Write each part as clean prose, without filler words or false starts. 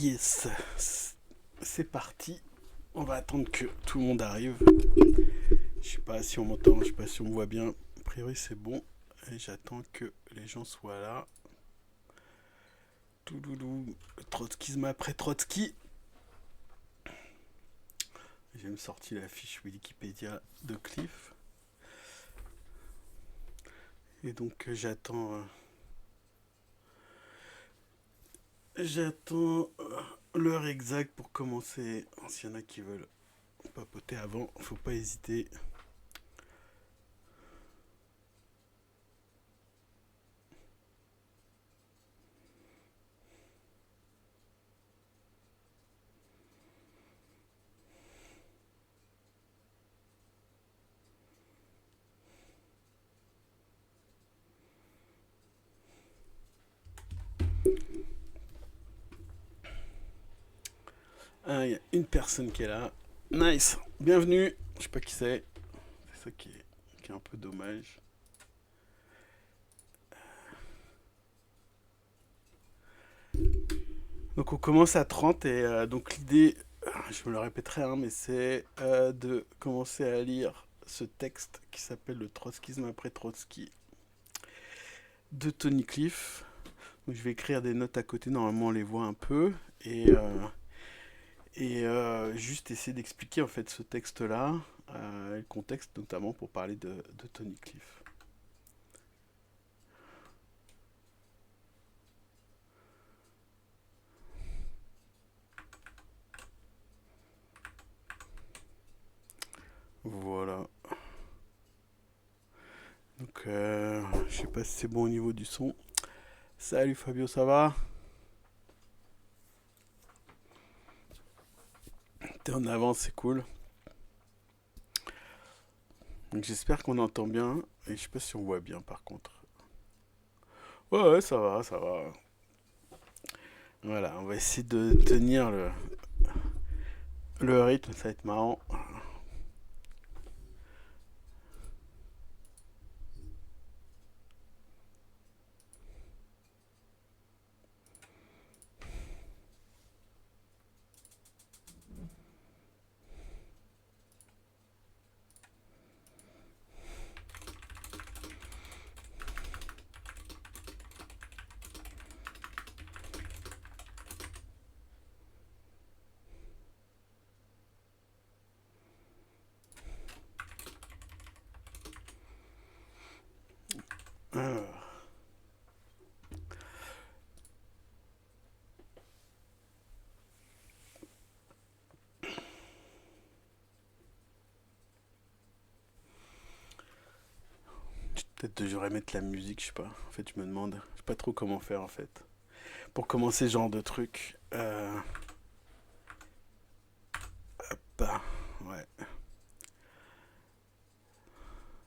Yes, c'est parti. On va attendre que tout le monde arrive. Je sais pas si on m'entend, je sais pas si on me voit bien. A priori, c'est bon. Et j'attends que les gens soient là. Touloulou, le trotskisme après Trotsky. J'ai même sorti la fiche Wikipédia de Cliff. Et donc j'attends l'heure exacte pour commencer. S'il y en a qui veulent papoter avant, faut pas hésiter. Ah, il y a une personne qui est là. Nice, bienvenue. Je sais pas qui c'est. C'est ça qui est un peu dommage. Donc on commence à 30 et donc l'idée, je me le répéterai, hein, mais c'est de commencer à lire ce texte qui s'appelle Le trotskisme après Trotsky de Tony Cliff. Donc je vais écrire des notes à côté, normalement on les voit un peu, et juste essayer d'expliquer en fait ce texte-là, le contexte notamment pour parler de Tony Cliff. Voilà. Donc je sais pas si c'est bon au niveau du son. Salut Fabio, ça va? T'es en avance, c'est cool. Donc j'espère qu'on entend bien. Et je sais pas si on voit bien par contre. Ouais, ouais, ça va, ça va. Voilà, on va essayer de tenir le rythme, ça va être marrant. Alors, peut-être que je devrais mettre la musique, je sais pas. En fait, je me demande. Je sais pas trop comment faire en fait. Pour commencer ce genre de truc. Bah, ouais.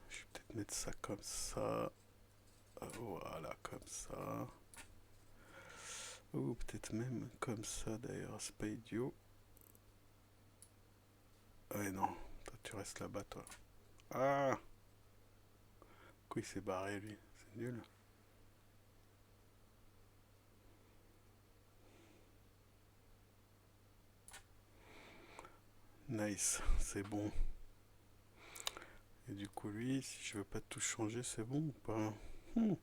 Je vais peut-être mettre ça comme ça. Voilà, comme ça. Ou peut-être même comme ça d'ailleurs, c'est pas idiot. Ouais, non. Toi, tu restes là-bas, toi. Ah! Pourquoi il s'est barré, lui? C'est nul. Nice, c'est bon. Et du coup, lui, si je veux pas tout changer, c'est bon ou pas? Hmm.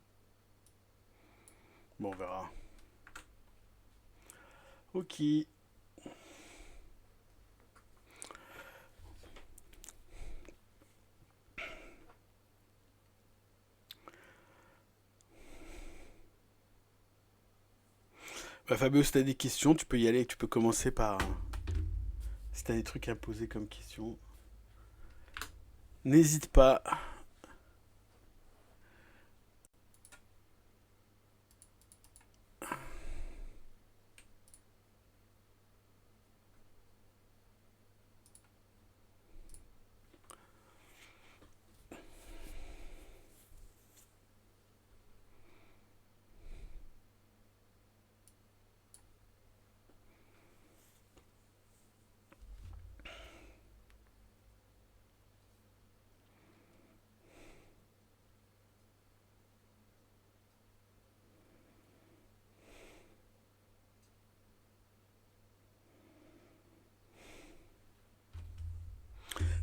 Bon, on verra. Ok. Bah, Fabio, si t'as des questions, tu peux y aller. Tu peux commencer par. Si t'as des trucs à poser comme question, n'hésite pas.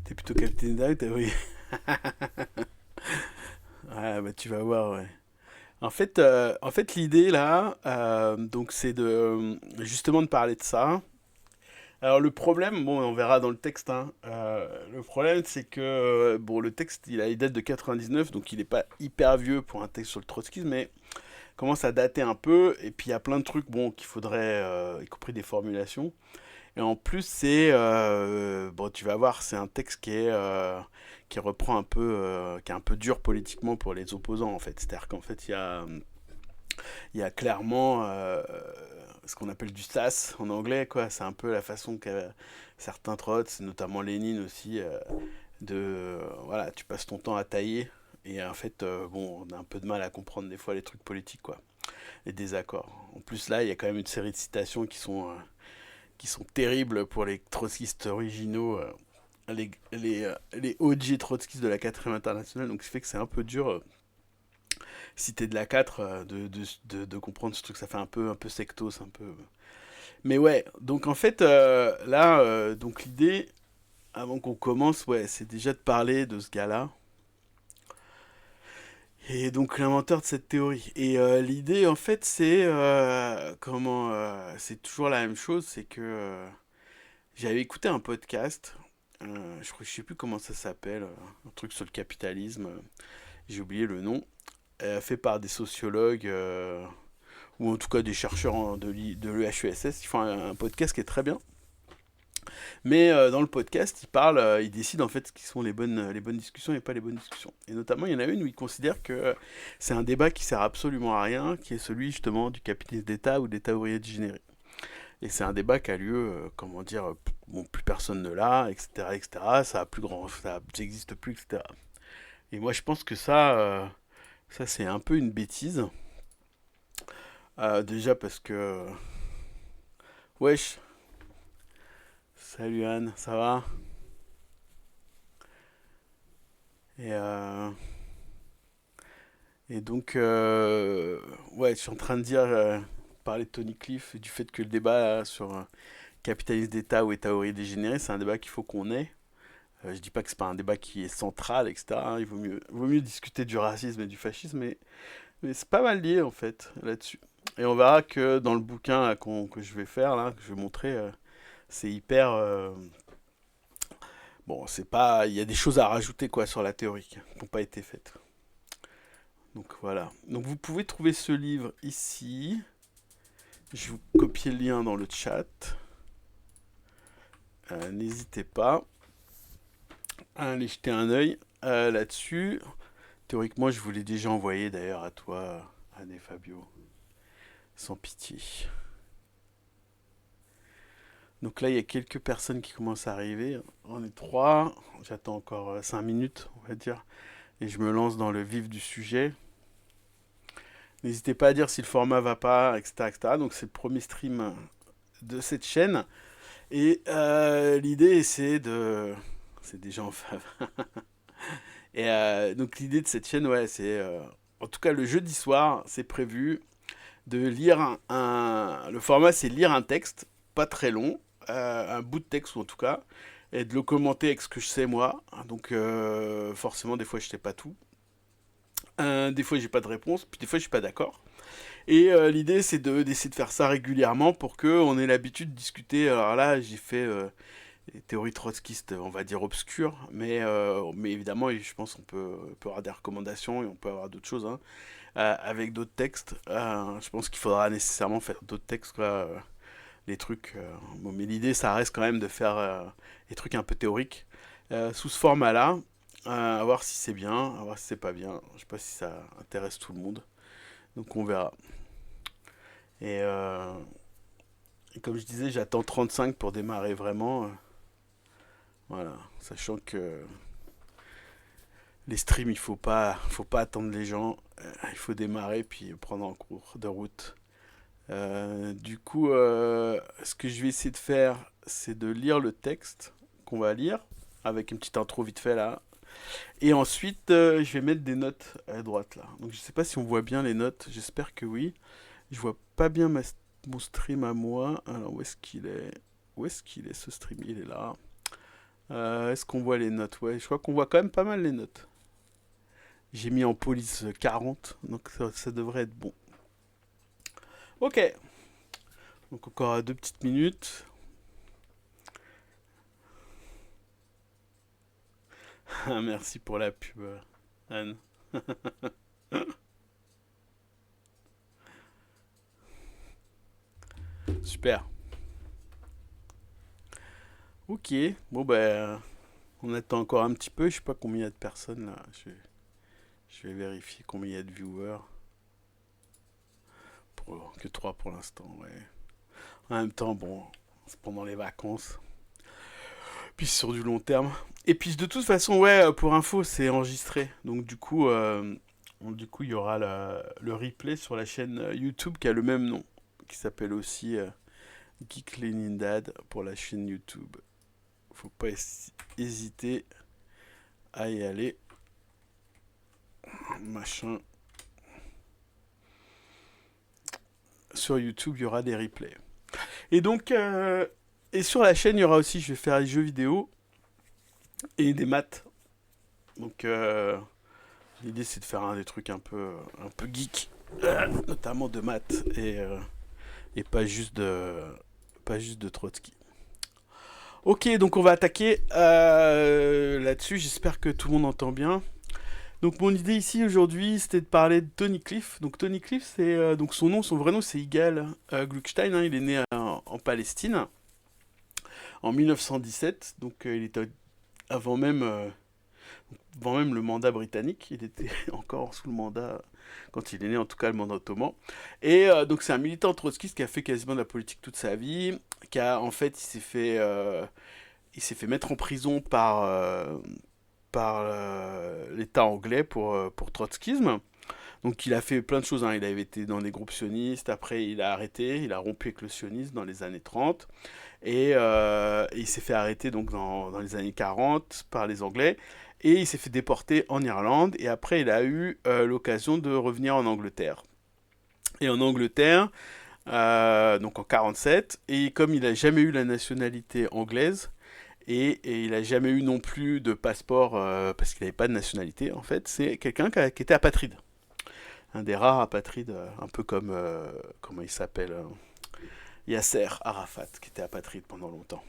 T'es plutôt Captain Dark, oui. Ah, bah tu vas voir, ouais. En fait l'idée là, donc c'est de justement de parler de ça. Alors le problème, bon, on verra dans le texte, hein, le problème c'est que bon, le texte il date de 99, donc il est pas hyper vieux pour un texte sur le trotskisme, mais commence à dater un peu. Et puis il y a plein de trucs, bon, qu'il faudrait, y compris des formulations. Et en plus c'est, bon, tu vas voir, c'est un texte qui reprend un peu, qui est un peu dur politiquement pour les opposants en fait. C'est-à-dire qu'en fait il y a clairement ce qu'on appelle du sas en anglais, quoi. C'est un peu la façon que certains trottent, notamment Lénine aussi, voilà, tu passes ton temps à tailler. Et en fait, bon, on a un peu de mal à comprendre des fois les trucs politiques, quoi, les désaccords. En plus, là, il y a quand même une série de citations qui sont terribles pour les trotskistes originaux, les OG trotskistes de la 4ème internationale. Donc, ce qui fait que c'est un peu dur si t'es de la 4, de comprendre ce truc. Ça fait un peu sectos, un peu. Mais ouais, donc en fait, là, donc l'idée, avant qu'on commence, ouais, c'est déjà de parler de ce gars-là. Et donc l'inventeur de cette théorie. Et l'idée, en fait, c'est c'est toujours la même chose, c'est que j'avais écouté un podcast. Je sais plus comment ça s'appelle, un truc sur le capitalisme. J'ai oublié le nom. Fait par des sociologues, ou en tout cas des chercheurs de l'EHESS. Ils font un podcast qui est très bien. Mais dans le podcast, ils décident en fait ce qui sont les bonnes discussions et pas les bonnes discussions. Et notamment, il y en a une où ils considèrent que c'est un débat qui sert absolument à rien, qui est celui justement du capitalisme d'État ou d'État ouvrier dégénéré. Et c'est un débat qui a lieu, comment dire, bon, plus personne ne l'a, etc., etc. Ça a plus grand, ça n'existe plus, etc. Et moi, je pense que ça c'est un peu une bêtise. Déjà parce que, wesh, salut Anne, ça va? Et Et donc, ouais, je suis en train de dire, parler de Tony Cliff et du fait que le débat sur capitalisme d'État ou État ouvrier dégénéré, c'est un débat qu'il faut qu'on ait. Je dis pas que c'est pas un débat qui est central, etc., hein. Il vaut mieux discuter du racisme et du fascisme, mais c'est pas mal lié en fait là-dessus. Et on verra que dans le bouquin là, que je vais faire, là, que je vais montrer, c'est hyper. Bon, c'est pas. Il y a des choses à rajouter quoi sur la théorie qui n'ont pas été faites. Donc voilà. Donc vous pouvez trouver ce livre ici. Je vous copie le lien dans le chat. N'hésitez pas à aller jeter un œil là-dessus. Théoriquement, je vous l'ai déjà envoyé d'ailleurs à toi, Anne et Fabio. Sans pitié. Donc là, il y a quelques personnes qui commencent à arriver. On est trois. J'attends encore 5 minutes, on va dire. Et je me lance dans le vif du sujet. N'hésitez pas à dire si le format va pas, etc., etc. Donc c'est le premier stream de cette chaîne. Et l'idée, c'est déjà en fave. Et donc l'idée de cette chaîne, ouais, c'est... en tout cas, le jeudi soir, c'est prévu de lire le format, c'est lire un texte, pas très long, un bout de texte, ou en tout cas, et de le commenter avec ce que je sais, moi. Donc forcément, des fois, je sais pas tout. Des fois, j'ai pas de réponse, puis des fois, je suis pas d'accord. Et l'idée, c'est d'essayer de faire ça régulièrement pour qu'on ait l'habitude de discuter. Alors là, j'ai fait les théories trotskistes, on va dire obscures, mais évidemment, je pense qu'on peut avoir des recommandations et on peut avoir d'autres choses, hein, avec d'autres textes. Je pense qu'il faudra nécessairement faire d'autres textes, quoi, les trucs. Bon, mais l'idée, ça reste quand même de faire des trucs un peu théoriques sous ce format-là, à voir si c'est bien, à voir si c'est pas bien. Je sais pas si ça intéresse tout le monde, donc on verra. Et, et comme je disais, j'attends 35 pour démarrer vraiment. Voilà, sachant que les streams, il faut pas attendre les gens. Il faut démarrer puis prendre en cours de route. Du coup, ce que je vais essayer de faire, c'est de lire le texte qu'on va lire, avec une petite intro vite fait là. Et ensuite, je vais mettre des notes à droite là. Donc je sais pas si on voit bien les notes, j'espère que oui. Je vois pas bien mon stream à moi. Alors où est-ce qu'il est? Où est-ce qu'il est ce stream? Il est là. Est-ce qu'on voit les notes? Ouais, je crois qu'on voit quand même pas mal les notes. J'ai mis en police 40, donc ça devrait être bon. Ok, donc encore 2 petites minutes. Merci pour la pub, Anne. Super. Ok, bon ben, on attend encore un petit peu. Je sais pas combien il y a de personnes là. Je vais vérifier combien il y a de viewers. Que 3 pour l'instant, ouais. En même temps, bon, c'est pendant les vacances. Puis sur du long terme. Et puis de toute façon, ouais, pour info, c'est enregistré. Donc du coup, il y aura le replay sur la chaîne YouTube qui a le même nom, qui s'appelle aussi Geek Dad pour la chaîne YouTube. Faut pas hésiter à y aller. Machin. Sur YouTube, il y aura des replays. Et donc, et sur la chaîne, il y aura aussi, je vais faire des jeux vidéo et des maths. Donc, l'idée, c'est de faire des trucs un peu geek, notamment de maths et pas juste de Trotsky. Ok, donc on va attaquer là-dessus. J'espère que tout le monde entend bien. Donc mon idée ici aujourd'hui, c'était de parler de Tony Cliff. Donc Tony Cliff, c'est donc son vrai nom, c'est Yigal Gluckstein. Hein. Il est né en Palestine en 1917. Donc il était avant même, euh, avant même le mandat britannique. Il était encore sous le mandat quand il est né, en tout cas le mandat ottoman. Et donc c'est un militant trotskiste qui a fait quasiment de la politique toute sa vie, qui a en fait il s'est fait mettre en prison par l'État anglais pour trotskisme. Donc il a fait plein de choses, hein. Il avait été dans des groupes sionistes, après il a arrêté, il a rompu avec le sionisme dans les années 30, et il s'est fait arrêter donc dans les années 40 par les Anglais, et il s'est fait déporter en Irlande, et après il a eu l'occasion de revenir en Angleterre. Et en Angleterre, donc en 47, et comme il n'a jamais eu la nationalité anglaise, et il n'a jamais eu non plus de passeport parce qu'il n'avait pas de nationalité, en fait, c'est quelqu'un qui était apatride. Un des rares apatrides, un peu comme, comment il s'appelle, Yasser Arafat, qui était apatride pendant longtemps.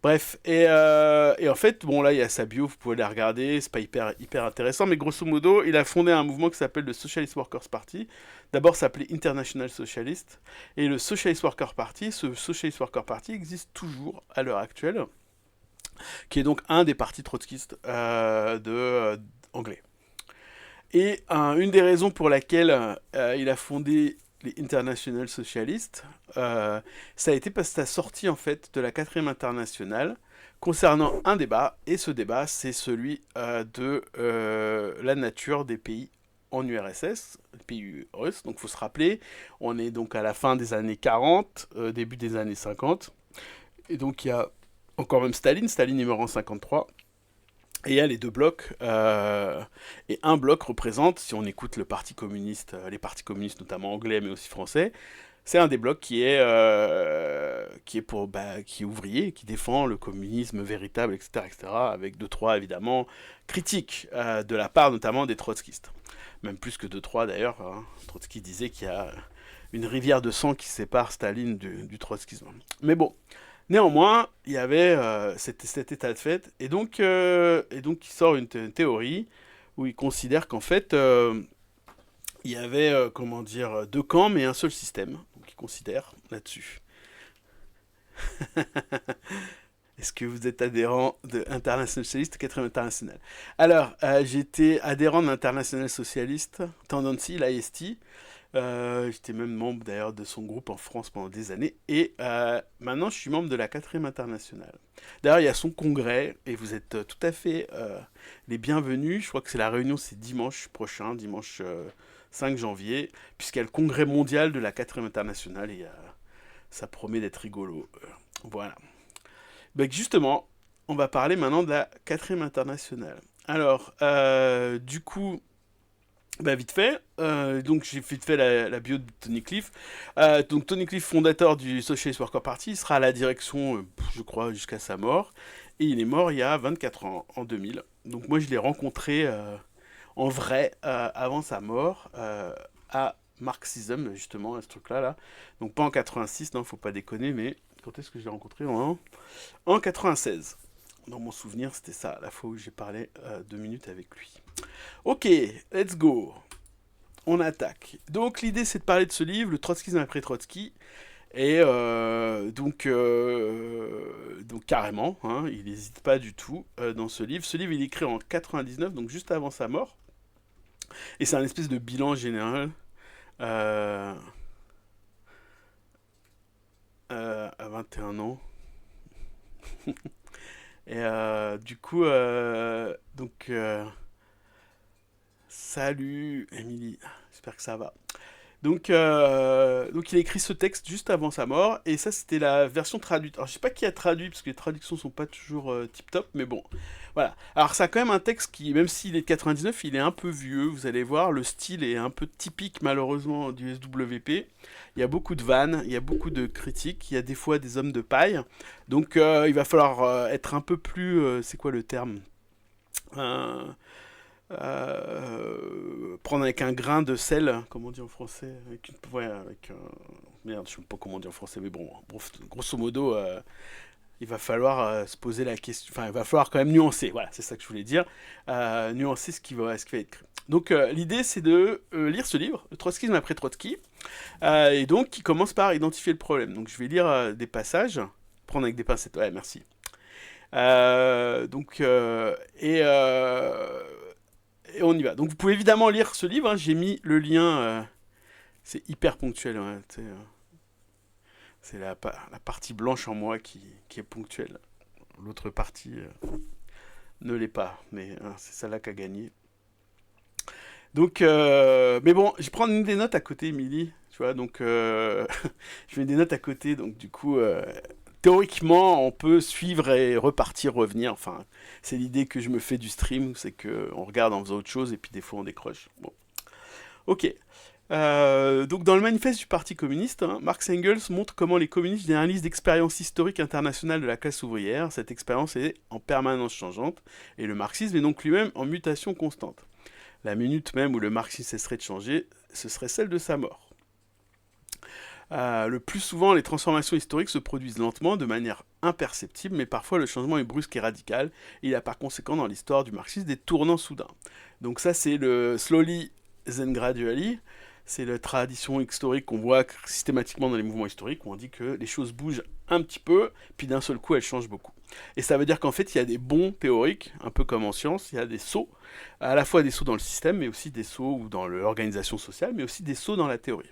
Bref, et en fait, bon là, il y a sa bio, vous pouvez la regarder, c'est pas hyper intéressant, mais grosso modo, il a fondé un mouvement qui s'appelle le Socialist Workers' Party. D'abord, ça s'appelait International Socialist, et le Socialist Workers' Party, ce Socialist Workers' Party existe toujours à l'heure actuelle, qui est donc un des partis trotskistes anglais. Et une des raisons pour laquelle il a fondé les International Socialistes, ça a été parce que ça a sorti en fait de la 4e internationale concernant un débat, et ce débat c'est celui de la nature des pays en URSS, les pays russes. Donc il faut se rappeler, on est donc à la fin des années 40, début des années 50, et donc il y a encore même Staline est mort en 53. Et il y a les deux blocs, et un bloc représente, si on écoute le parti communiste, les partis communistes notamment anglais mais aussi français, c'est un des blocs qui est ouvrier, qui défend le communisme véritable, etc., etc., avec deux trois évidemment critiques de la part notamment des trotskistes, même plus que deux trois d'ailleurs. Hein. Trotsky disait qu'il y a une rivière de sang qui sépare Staline du trotskisme. Mais bon, néanmoins, il y avait cet état de fait, et donc il sort une théorie où il considère qu'en fait, il y avait, comment dire, deux camps, mais un seul système. Donc il considère là-dessus. Est-ce que vous êtes adhérent de International Socialiste, 4e International? Alors, j'étais adhérent de l'International Socialiste, Tendency, l'IST. J'étais même membre d'ailleurs de son groupe en France pendant des années. Et maintenant, je suis membre de la 4e Internationale. D'ailleurs, il y a son congrès et vous êtes tout à fait les bienvenus. Je crois que la réunion, c'est dimanche prochain, dimanche 5 janvier, puisqu'il y a le congrès mondial de la 4e Internationale et ça promet d'être rigolo. Voilà. Donc justement, on va parler maintenant de la 4e Internationale. Alors, du coup, Bah vite fait, donc j'ai vite fait la bio de Tony Cliff. Donc Tony Cliff, fondateur du Socialist Worker Party, il sera à la direction, je crois, jusqu'à sa mort. Et il est mort il y a 24 ans, en 2000. Donc moi je l'ai rencontré en vrai avant sa mort à Marxism, justement, à ce truc-là. Là. Donc pas en 86, non, faut pas déconner, mais quand est-ce que je l'ai rencontré en 96. Dans mon souvenir, c'était ça, la fois où j'ai parlé 2 minutes avec lui. Ok, let's go. On attaque. Donc l'idée c'est de parler de ce livre, le trotskisme après Trotsky. Et donc carrément, hein, il n'hésite pas du tout dans ce livre. Ce livre il est écrit en 99, donc juste avant sa mort. Et c'est un espèce de bilan général euh, à 21 ans. Et du coup, salut Émilie, j'espère que ça va. Donc il a écrit ce texte juste avant sa mort, et ça c'était la version traduite. Alors je sais pas qui a traduit, parce que les traductions sont pas toujours tip top, mais bon, voilà. Alors ça a quand même un texte qui, même s'il est de 99, il est un peu vieux, vous allez voir, le style est un peu typique malheureusement du SWP. Il y a beaucoup de vannes, il y a beaucoup de critiques, il y a des fois des hommes de paille, donc il va falloir être un peu plus, c'est quoi le terme Euh, prendre avec un grain de sel, comme on dit en français, avec une, ouais, avec merde, je sais pas comment on dit en français, mais bon, grosso modo, il va falloir se poser la question, enfin, il va falloir quand même nuancer, voilà, c'est ça que je voulais dire, nuancer ce qui va être écrit. Donc l'idée c'est de lire ce livre, le Trotskisme après Trotsky, et donc qui commence par identifier le problème. Donc je vais lire des passages, prendre avec des pincettes, ouais, merci. Donc, et on y va. Donc vous pouvez évidemment lire ce livre, hein, j'ai mis le lien, c'est hyper ponctuel, ouais, c'est la partie blanche en moi qui est ponctuelle. L'autre partie ne l'est pas, mais hein, c'est celle-là qui a gagné. Donc, mais bon, je prends des notes à côté, Émilie, tu vois, donc je mets des notes à côté, donc du coup, théoriquement, on peut suivre et repartir, revenir, enfin, c'est l'idée que je me fais du stream, c'est qu'on regarde en faisant autre chose, et puis des fois on décroche. Bon, ok. Donc dans le manifeste du Parti communiste, hein, Marx et Engels montrent comment les communistes généralisent l'expérience historique internationale de la classe ouvrière. Cette expérience est en permanence changeante, et le marxisme est donc lui-même en mutation constante. La minute même où le marxisme cesserait de changer, ce serait celle de sa mort. Le plus souvent, les transformations historiques se produisent lentement, de manière imperceptible, mais parfois le changement est brusque et radical, et il y a par conséquent dans l'histoire du marxisme des tournants soudains. Donc ça c'est le slowly then gradually, c'est la tradition historique qu'on voit systématiquement dans les mouvements historiques, où on dit que les choses bougent un petit peu, puis d'un seul coup elles changent beaucoup. Et ça veut dire qu'en fait il y a des bonds théoriques, un peu comme en science, il y a des sauts, à la fois des sauts dans le système, mais aussi des sauts dans l'organisation sociale, mais aussi des sauts dans la théorie.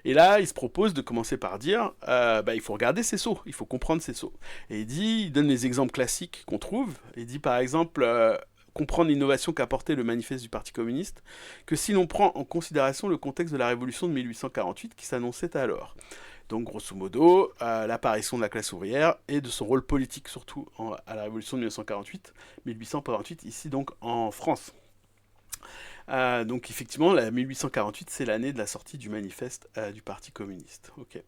Et là, il se propose de commencer par dire, il faut regarder ces sauts, il faut comprendre ces sauts. Et il donne les exemples classiques qu'on trouve. Il dit par exemple, comprendre l'innovation qu'a apporté le manifeste du Parti communiste, que si l'on prend en considération le contexte de la révolution de 1848 qui s'annonçait alors. Donc, grosso modo, l'apparition de la classe ouvrière et de son rôle politique, surtout à la révolution de 1848, ici donc en France. Donc effectivement, la 1848, c'est l'année de la sortie du manifeste du Parti communiste. Okay.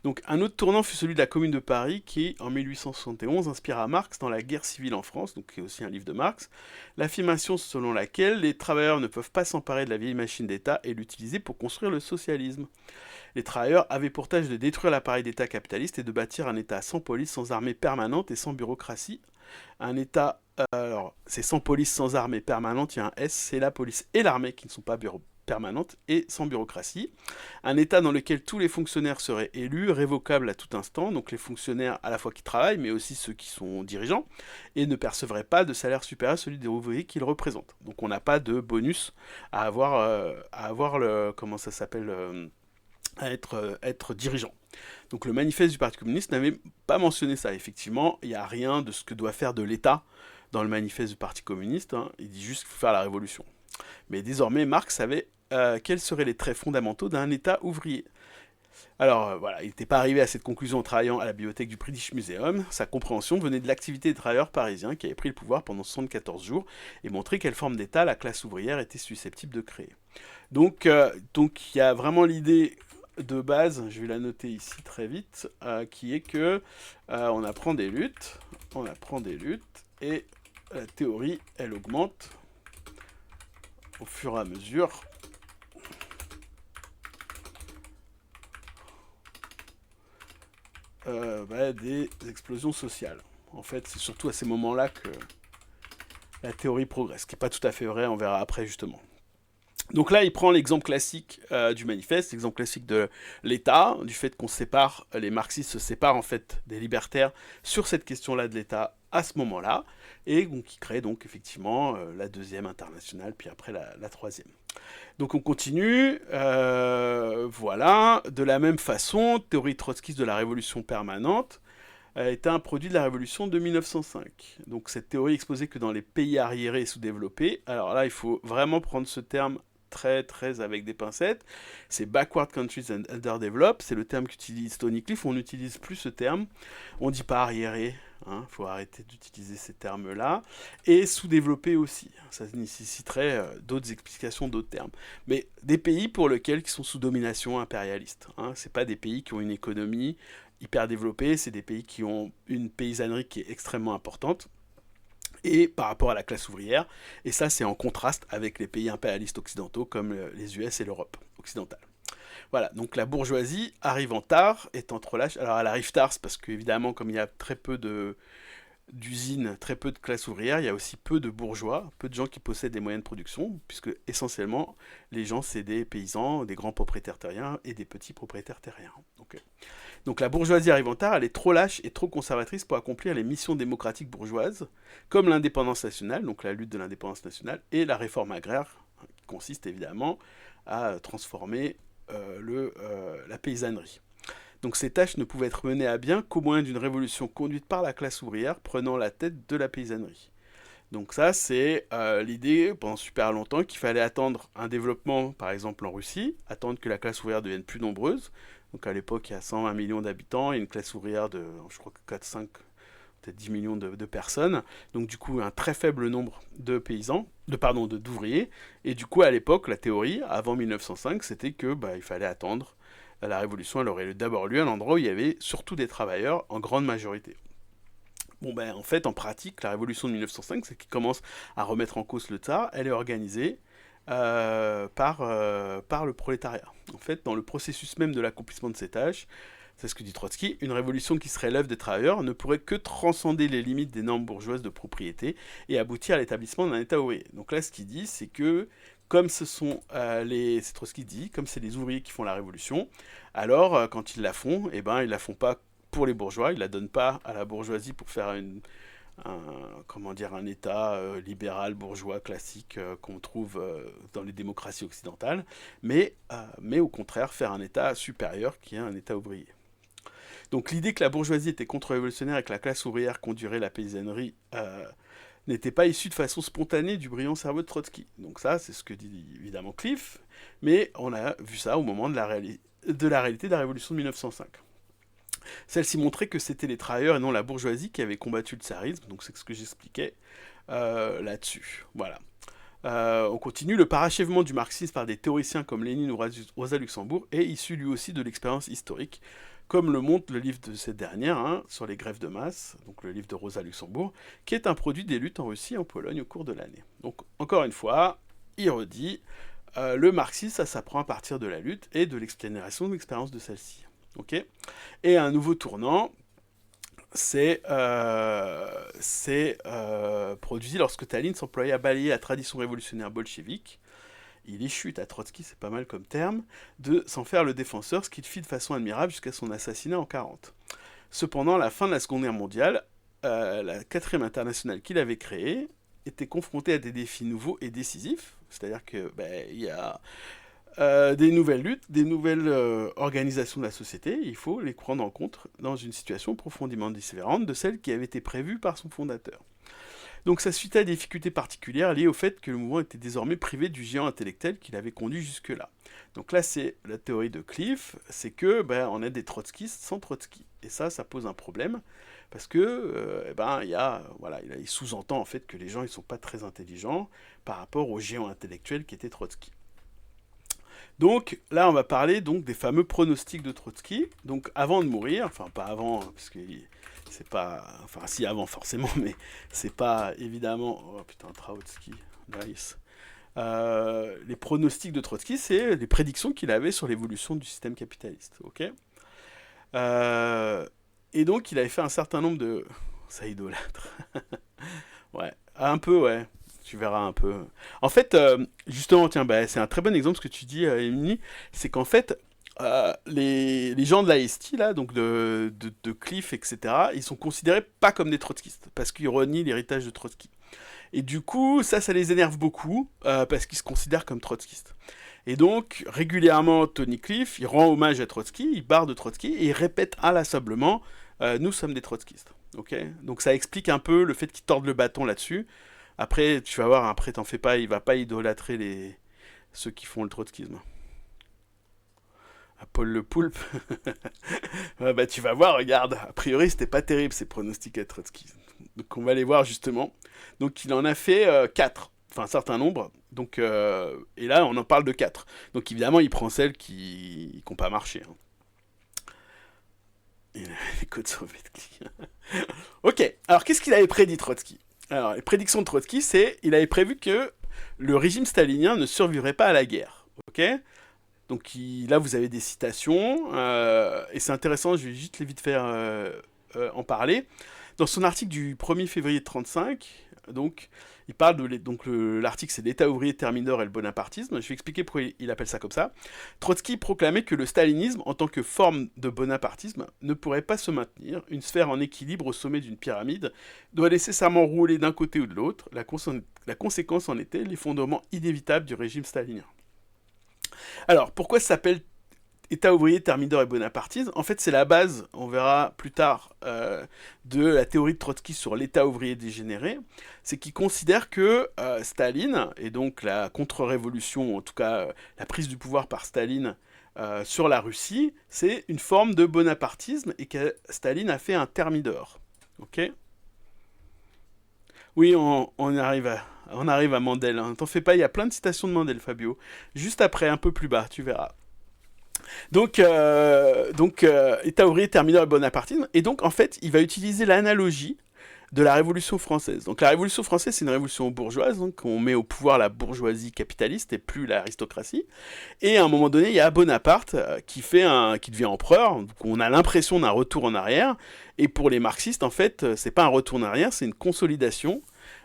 Donc un autre tournant fut celui de la Commune de Paris qui, en 1871, inspira Marx dans La guerre civile en France, donc qui est aussi un livre de Marx, l'affirmation selon laquelle les travailleurs ne peuvent pas s'emparer de la vieille machine d'État et l'utiliser pour construire le socialisme. Les travailleurs avaient pour tâche de détruire l'appareil d'État capitaliste et de bâtir un État sans police, sans armée permanente et sans bureaucratie. Un État, alors c'est sans police, sans armée permanente, il y a un S, c'est la police et l'armée qui ne sont pas permanentes et sans bureaucratie. Un État dans lequel tous les fonctionnaires seraient élus, révocables à tout instant, donc les fonctionnaires à la fois qui travaillent, mais aussi ceux qui sont dirigeants, et ne percevraient pas de salaire supérieur à celui des ouvriers qu'ils représentent. Donc on n'a pas de bonus à avoir le, comment ça s'appelle, être dirigeant. Donc le manifeste du Parti communiste n'avait pas mentionné ça. Effectivement, il n'y a rien de ce que doit faire de l'État dans le manifeste du Parti communiste. Hein. Il dit juste qu'il faut faire la révolution. Mais désormais, Marx savait quels seraient les traits fondamentaux d'un État ouvrier. Alors voilà, il n'était pas arrivé à cette conclusion en travaillant à la bibliothèque du British Museum. Sa compréhension venait de l'activité des travailleurs parisiens qui avaient pris le pouvoir pendant 74 jours et montré quelle forme d'État la classe ouvrière était susceptible de créer. Donc il y a vraiment l'idée de base, je vais la noter ici très vite, qui est que on apprend des luttes, et la théorie, elle augmente au fur et à mesure des explosions sociales. En fait, c'est surtout à ces moments-là que la théorie progresse, ce qui n'est pas tout à fait vrai, on verra après justement. Donc là, il prend l'exemple classique du manifeste, l'exemple classique de l'État, du fait qu'on sépare, les marxistes se séparent en fait des libertaires sur cette question-là de l'État à ce moment-là, et donc il crée donc effectivement la deuxième internationale, puis après la troisième. Donc on continue, voilà, de la même façon, théorie trotskiste de la révolution permanente est un produit de la révolution de 1905. Donc cette théorie exposait que dans les pays arriérés et sous-développés, alors là il faut vraiment prendre ce terme très avec des pincettes, c'est backward countries and underdeveloped, c'est le terme qu'utilise Tony Cliff, on n'utilise plus ce terme, on dit pas arriéré, faut arrêter d'utiliser ces termes-là, et sous-développé aussi, ça nécessiterait d'autres explications, d'autres termes, mais des pays pour lesquels qui sont sous domination impérialiste, c'est pas des pays qui ont une économie hyper développée, c'est des pays qui ont une paysannerie qui est extrêmement importante, et par rapport à la classe ouvrière, et ça c'est en contraste avec les pays impérialistes occidentaux comme les US et l'Europe occidentale. Voilà, donc la bourgeoisie arrive en tard, est en relâche. Alors elle arrive tard, c'est parce qu'évidemment, comme il y a très peu d'usines, très peu de classe ouvrière, il y a aussi peu de bourgeois, peu de gens qui possèdent des moyens de production, puisque essentiellement les gens c'est des paysans, des grands propriétaires terriens et des petits propriétaires terriens. Donc la bourgeoisie arrive en tard, elle est trop lâche et trop conservatrice pour accomplir les missions démocratiques bourgeoises, comme l'indépendance nationale, donc la lutte de l'indépendance nationale, et la réforme agraire, qui consiste évidemment à transformer la paysannerie. Donc ces tâches ne pouvaient être menées à bien qu'au moyen d'une révolution conduite par la classe ouvrière prenant la tête de la paysannerie. Donc ça, c'est l'idée pendant super longtemps qu'il fallait attendre un développement, par exemple en Russie, attendre que la classe ouvrière devienne plus nombreuse. Donc à l'époque, il y a 120 millions d'habitants et une classe ouvrière de, je crois que 4, 5, peut-être 10 millions de personnes. Donc du coup, un très faible nombre de paysans, d'ouvriers. Et du coup, à l'époque, la théorie, avant 1905, c'était que il fallait attendre. La révolution, elle aurait d'abord lieu à l'endroit où il y avait surtout des travailleurs en grande majorité. En fait, en pratique, la révolution de 1905, c'est qui commence à remettre en cause le tsar, elle est organisée par le prolétariat. En fait, dans le processus même de l'accomplissement de ces tâches, c'est ce que dit Trotsky, une révolution qui serait l'œuvre des travailleurs ne pourrait que transcender les limites des normes bourgeoises de propriété et aboutir à l'établissement d'un État ouvrier. Donc là, ce qu'il dit, c'est que comme ce sont c'est Trotsky dit, comme c'est les ouvriers qui font la révolution, alors quand ils la font, ils la font pas pour les bourgeois, ils la donnent pas à la bourgeoisie pour faire un État libéral bourgeois classique qu'on trouve dans les démocraties occidentales, mais au contraire faire un État supérieur qui est un État ouvrier. Donc l'idée que la bourgeoisie était contre-révolutionnaire et que la classe ouvrière conduirait la paysannerie n'était pas issue de façon spontanée du brillant cerveau de Trotsky. Donc ça, c'est ce que dit évidemment Cliff, mais on a vu ça au moment de la réalité de la révolution de 1905. Celle-ci montrait que c'était les travailleurs et non la bourgeoisie qui avaient combattu le tsarisme, donc c'est ce que j'expliquais là-dessus. Voilà. On continue, le parachèvement du marxisme par des théoriciens comme Lénine ou Rosa Luxembourg est issu lui aussi de l'expérience historique, comme le montre le livre de cette dernière, sur les grèves de masse, donc le livre de Rosa Luxembourg, qui est un produit des luttes en Russie et en Pologne au cours de l'année. Donc encore une fois, il redit, le marxisme, ça s'apprend à partir de la lutte et de l'exploration de l'expérience de celle-ci. Okay, et un nouveau tournant, c'est produit lorsque Staline s'employait à balayer la tradition révolutionnaire bolchevique. Il échut à Trotsky, c'est pas mal comme terme, de s'en faire le défenseur, ce qu'il fit de façon admirable jusqu'à son assassinat en 1940. Cependant, à la fin de la Seconde Guerre mondiale, la 4e internationale qu'il avait créée était confrontée à des défis nouveaux et décisifs, c'est-à-dire que il y a des nouvelles luttes, des nouvelles organisations de la société, il faut les prendre en compte dans une situation profondément différente de celle qui avait été prévue par son fondateur. Donc ça suscita des difficultés particulières liées au fait que le mouvement était désormais privé du géant intellectuel qui l'avait conduit jusque-là. Donc là, c'est la théorie de Cliff, c'est que on a des trotskistes sans Trotsky. Et ça pose un problème, parce que il sous-entend en fait que les gens ils sont pas très intelligents par rapport au géant intellectuel qui était Trotsky. Donc là, on va parler donc des fameux pronostics de Trotsky. Donc avant de mourir, enfin pas avant, parce que c'est pas, enfin si avant forcément, mais c'est pas évidemment. Oh putain, Trotsky, nice. Les pronostics de Trotsky, c'est les prédictions qu'il avait sur l'évolution du système capitaliste. Ok. Et donc il avait fait un certain nombre de, ça idolâtre. Ouais, un peu, ouais. Tu verras un peu. En fait, justement, tiens, c'est un très bon exemple ce que tu dis, Émilie. C'est qu'en fait, les gens de l'AST, là, donc de Cliff, etc., ils sont considérés pas comme des trotskistes, parce qu'ils renient l'héritage de Trotsky. Et du coup, ça les énerve beaucoup, parce qu'ils se considèrent comme trotskistes. Et donc, régulièrement, Tony Cliff, il rend hommage à Trotsky, il barre de Trotsky, et il répète inlassablement nous sommes des trotskistes. Okay, donc ça explique un peu le fait qu'il torde le bâton là-dessus. Après, tu vas voir, après, t'en fais pas, il va pas idolâtrer ceux qui font le trotskisme. Paul le Poulpe. Ouais, tu vas voir, regarde. A priori, c'était pas terrible ces pronostics à Trotsky. Donc, on va les voir justement. Donc, il en a fait 4. Enfin, un certain nombre. Donc, et là, on en parle de 4. Donc, évidemment, il prend celles qui n'ont pas marché. Hein. Les codes soviétiques. Ok, alors qu'est-ce qu'il avait prédit Trotsky? Alors, les prédictions de Trotsky, c'est il avait prévu que le régime stalinien ne survivrait pas à la guerre. Ok. Donc là, vous avez des citations, et c'est intéressant, je vais juste les vite faire en parler. Dans son article du 1er février 1935, donc, il parle de... Donc l'article, c'est l'État ouvrier termineur et le bonapartisme. Je vais expliquer pourquoi il appelle ça comme ça. Trotsky proclamait que le stalinisme, en tant que forme de bonapartisme, ne pourrait pas se maintenir. Une sphère en équilibre au sommet d'une pyramide doit nécessairement rouler d'un côté ou de l'autre. La conséquence en était l'effondrement inévitable du régime stalinien. Alors, pourquoi ça s'appelle État ouvrier, termineur et bonapartisme? En fait, c'est la base, on verra plus tard, de la théorie de Trotsky sur l'État ouvrier dégénéré. C'est qu'il considère que Staline, et donc la contre-révolution, en tout cas la prise du pouvoir par Staline sur la Russie, c'est une forme de bonapartisme et que Staline a fait un thermidor. Ok? Oui, on arrive à Mandel. Hein. T'en fais pas, il y a plein de citations de Mandel, Fabio. Juste après, un peu plus bas, tu verras. Donc, État ouvrier, termineur et bonapartisme. Et donc, en fait, il va utiliser l'analogie de la Révolution française. Donc, la Révolution française, c'est une révolution bourgeoise. Donc, on met au pouvoir la bourgeoisie capitaliste et plus l'aristocratie. Et à un moment donné, il y a Bonaparte qui devient empereur. Donc, on a l'impression d'un retour en arrière. Et pour les marxistes, en fait, c'est pas un retour en arrière, c'est une consolidation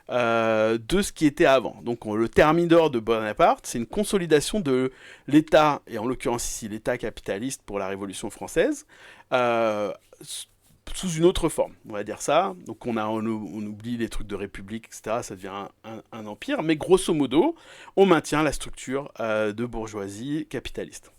de ce qui était avant. Donc le thermidor de Bonaparte, c'est une consolidation de l'État, et en l'occurrence ici l'État capitaliste pour la Révolution française, sous une autre forme, on va dire ça. Donc on oublie les trucs de république, etc., ça devient un empire, mais grosso modo, on maintient la structure de bourgeoisie capitaliste.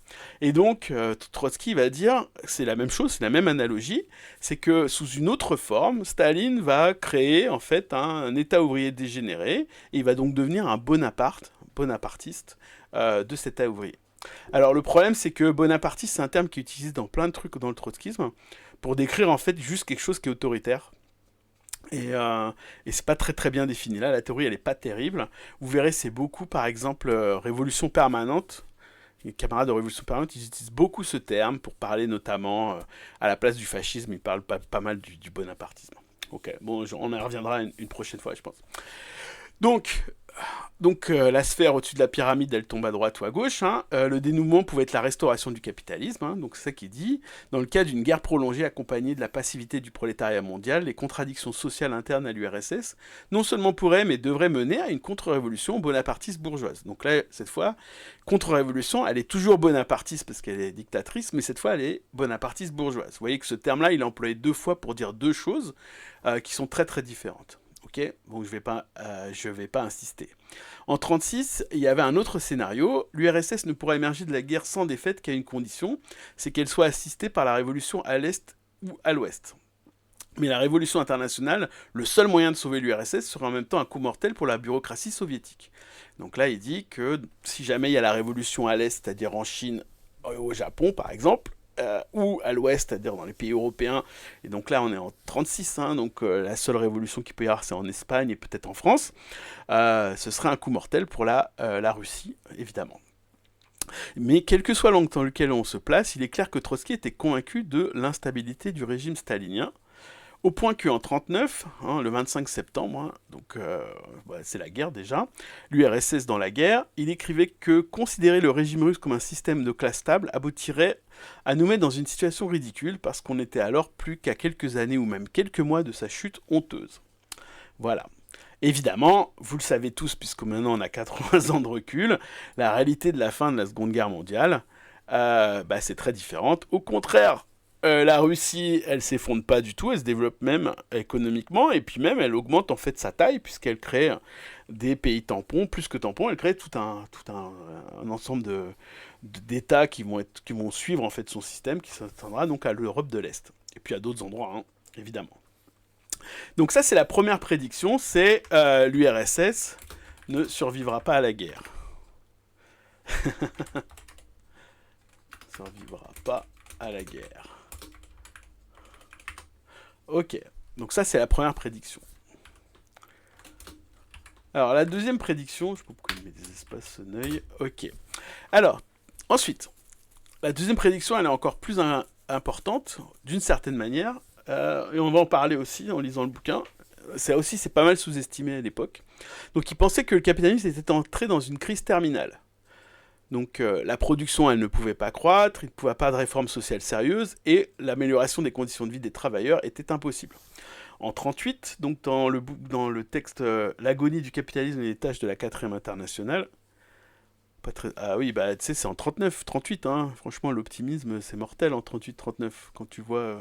Et donc, Trotsky va dire, c'est la même chose, c'est la même analogie, c'est que sous une autre forme, Staline va créer en fait un État ouvrier dégénéré, et il va donc devenir un bonapartiste de cet État ouvrier. Alors le problème, c'est que bonapartiste, c'est un terme qui est utilisé dans plein de trucs dans le trotskisme, pour décrire en fait juste quelque chose qui est autoritaire. Et c'est pas très très bien défini. Là, la théorie, elle est pas terrible. Vous verrez, c'est beaucoup, par exemple, révolution permanente. Les camarades de Révolution permanente, ils utilisent beaucoup ce terme pour parler notamment, à la place du fascisme, ils parlent pas mal du bonapartisme. Ok, bon, on en reviendra une prochaine fois, je pense. Donc, la sphère au-dessus de la pyramide, elle tombe à droite ou à gauche. Hein. Le dénouement pouvait être la restauration du capitalisme. Hein. Donc c'est ça qui est dit. Dans le cas d'une guerre prolongée accompagnée de la passivité du prolétariat mondial, les contradictions sociales internes à l'URSS non seulement pourraient, mais devraient mener à une contre-révolution bonapartiste bourgeoise. Donc là, cette fois, contre-révolution, elle est toujours bonapartiste parce qu'elle est dictatrice, mais cette fois, elle est bonapartiste bourgeoise. Vous voyez que ce terme-là, il est employé 2 fois pour dire 2 choses qui sont très très différentes. Ok, donc je vais pas insister. En 1936, il y avait un autre scénario. L'URSS ne pourra émerger de la guerre sans défaite qu'à une condition, c'est qu'elle soit assistée par la révolution à l'Est ou à l'Ouest. Mais la révolution internationale, le seul moyen de sauver l'URSS, serait en même temps un coup mortel pour la bureaucratie soviétique. Donc là, il dit que si jamais il y a la révolution à l'Est, c'est-à-dire en Chine, au Japon par exemple, ou à l'Ouest, c'est-à-dire dans les pays européens, et donc là on est en 36, hein, donc la seule révolution qu'il peut y avoir c'est en Espagne et peut-être en France, ce serait un coup mortel pour la Russie, évidemment. Mais quel que soit l'angle dans lequel on se place, il est clair que Trotsky était convaincu de l'instabilité du régime stalinien, au point qu'en 1939, hein, le 25 septembre, hein, donc c'est la guerre déjà, l'URSS dans la guerre, il écrivait que considérer le régime russe comme un système de classe stable aboutirait à nous mettre dans une situation ridicule parce qu'on était alors plus qu'à quelques années ou même quelques mois de sa chute honteuse. Voilà. Évidemment, vous le savez tous, puisque maintenant on a 80 ans de recul, la réalité de la fin de la Seconde Guerre mondiale, c'est très différente. Au contraire, la Russie, elle s'effondre pas du tout, elle se développe même économiquement, et puis même elle augmente en fait sa taille, puisqu'elle crée des pays tampons, plus que tampons, elle crée un ensemble d'États qui vont suivre en fait son système, qui s'étendra donc à l'Europe de l'Est, et puis à d'autres endroits, hein, évidemment. Donc ça c'est la première prédiction, c'est l'URSS ne survivra pas à la guerre. Survivra pas à la guerre. Ok, donc ça c'est la première prédiction. Alors la deuxième prédiction, je sais pas pourquoi il met des espaces neuil. Ok. Alors, ensuite, la deuxième prédiction elle est encore plus importante, d'une certaine manière, et on va en parler aussi en lisant le bouquin. C'est pas mal sous-estimé à l'époque. Donc il pensait que le capitalisme était entré dans une crise terminale. Donc la production, elle ne pouvait pas croître, il ne pouvait pas de réformes sociales sérieuses, et l'amélioration des conditions de vie des travailleurs était impossible. En 1938, donc dans le texte L'agonie du capitalisme et les tâches de la 4e internationale, ah oui, tu sais, c'est en 38, hein. Franchement, l'optimisme, c'est mortel en 38-39, quand tu vois,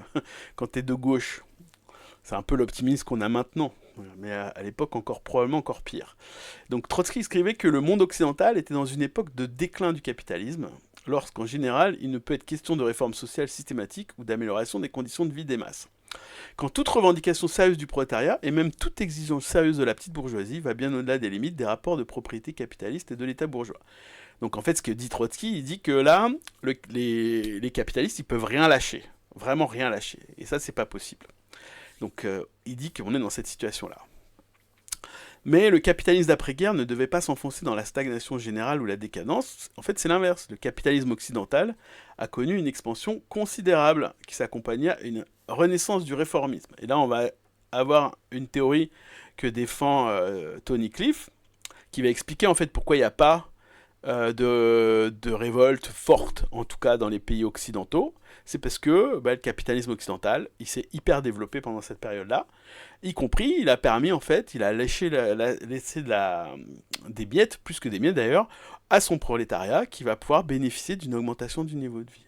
quand t'es de gauche. C'est un peu l'optimisme qu'on a maintenant, mais à l'époque probablement encore pire. Donc Trotsky écrivait que le monde occidental était dans une époque de déclin du capitalisme, lorsqu'en général il ne peut être question de réformes sociales systématiques ou d'amélioration des conditions de vie des masses. Quand toute revendication sérieuse du prolétariat, et même toute exigence sérieuse de la petite bourgeoisie, va bien au-delà des limites des rapports de propriété capitaliste et de l'État bourgeois. Donc en fait, ce que dit Trotsky, il dit que là, les capitalistes, ils peuvent rien lâcher. Vraiment rien lâcher. Et ça, c'est pas possible. Donc il dit qu'on est dans cette situation-là. Mais le capitalisme d'après-guerre ne devait pas s'enfoncer dans la stagnation générale ou la décadence. En fait, c'est l'inverse. Le capitalisme occidental a connu une expansion considérable qui s'accompagnait à une renaissance du réformisme. Et là, on va avoir une théorie que défend Tony Cliff, qui va expliquer en fait pourquoi il n'y a pas de révolte forte, en tout cas dans les pays occidentaux. C'est parce que le capitalisme occidental, il s'est hyper développé pendant cette période-là, y compris, il a permis en fait, il a laissé des miettes, plus que des miettes d'ailleurs, à son prolétariat qui va pouvoir bénéficier d'une augmentation du niveau de vie.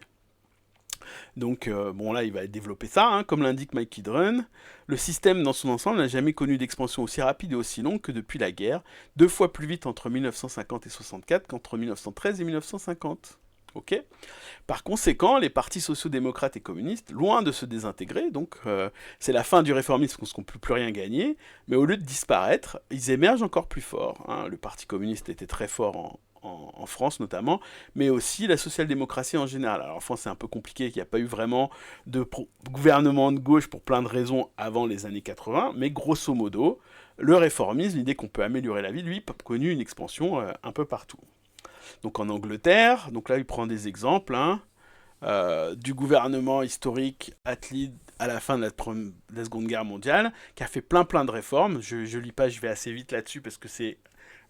Donc là il va développer ça, hein, comme l'indique Mike Kidron. Le système dans son ensemble n'a jamais connu d'expansion aussi rapide et aussi longue que depuis la guerre, 2 fois plus vite entre 1950 et 64 qu'entre 1913 et 1950. Okay. Par conséquent, les partis sociaux-démocrates et communistes, loin de se désintégrer, donc c'est la fin du réformisme parce qu'on ne peut plus rien gagner, mais au lieu de disparaître, ils émergent encore plus forts. Hein. Le Parti communiste était très fort en France notamment, mais aussi la social-démocratie en général. Alors en France c'est un peu compliqué, il n'y a pas eu vraiment de gouvernement de gauche pour plein de raisons avant les années 80, mais grosso modo, le réformisme, l'idée qu'on peut améliorer la vie, lui, a connu une expansion un peu partout. Donc en Angleterre, donc là il prend des exemples, hein, du gouvernement historique Attlee à la fin de la Seconde Guerre mondiale, qui a fait plein de réformes. Je lis pas, je vais assez vite là-dessus parce que c'est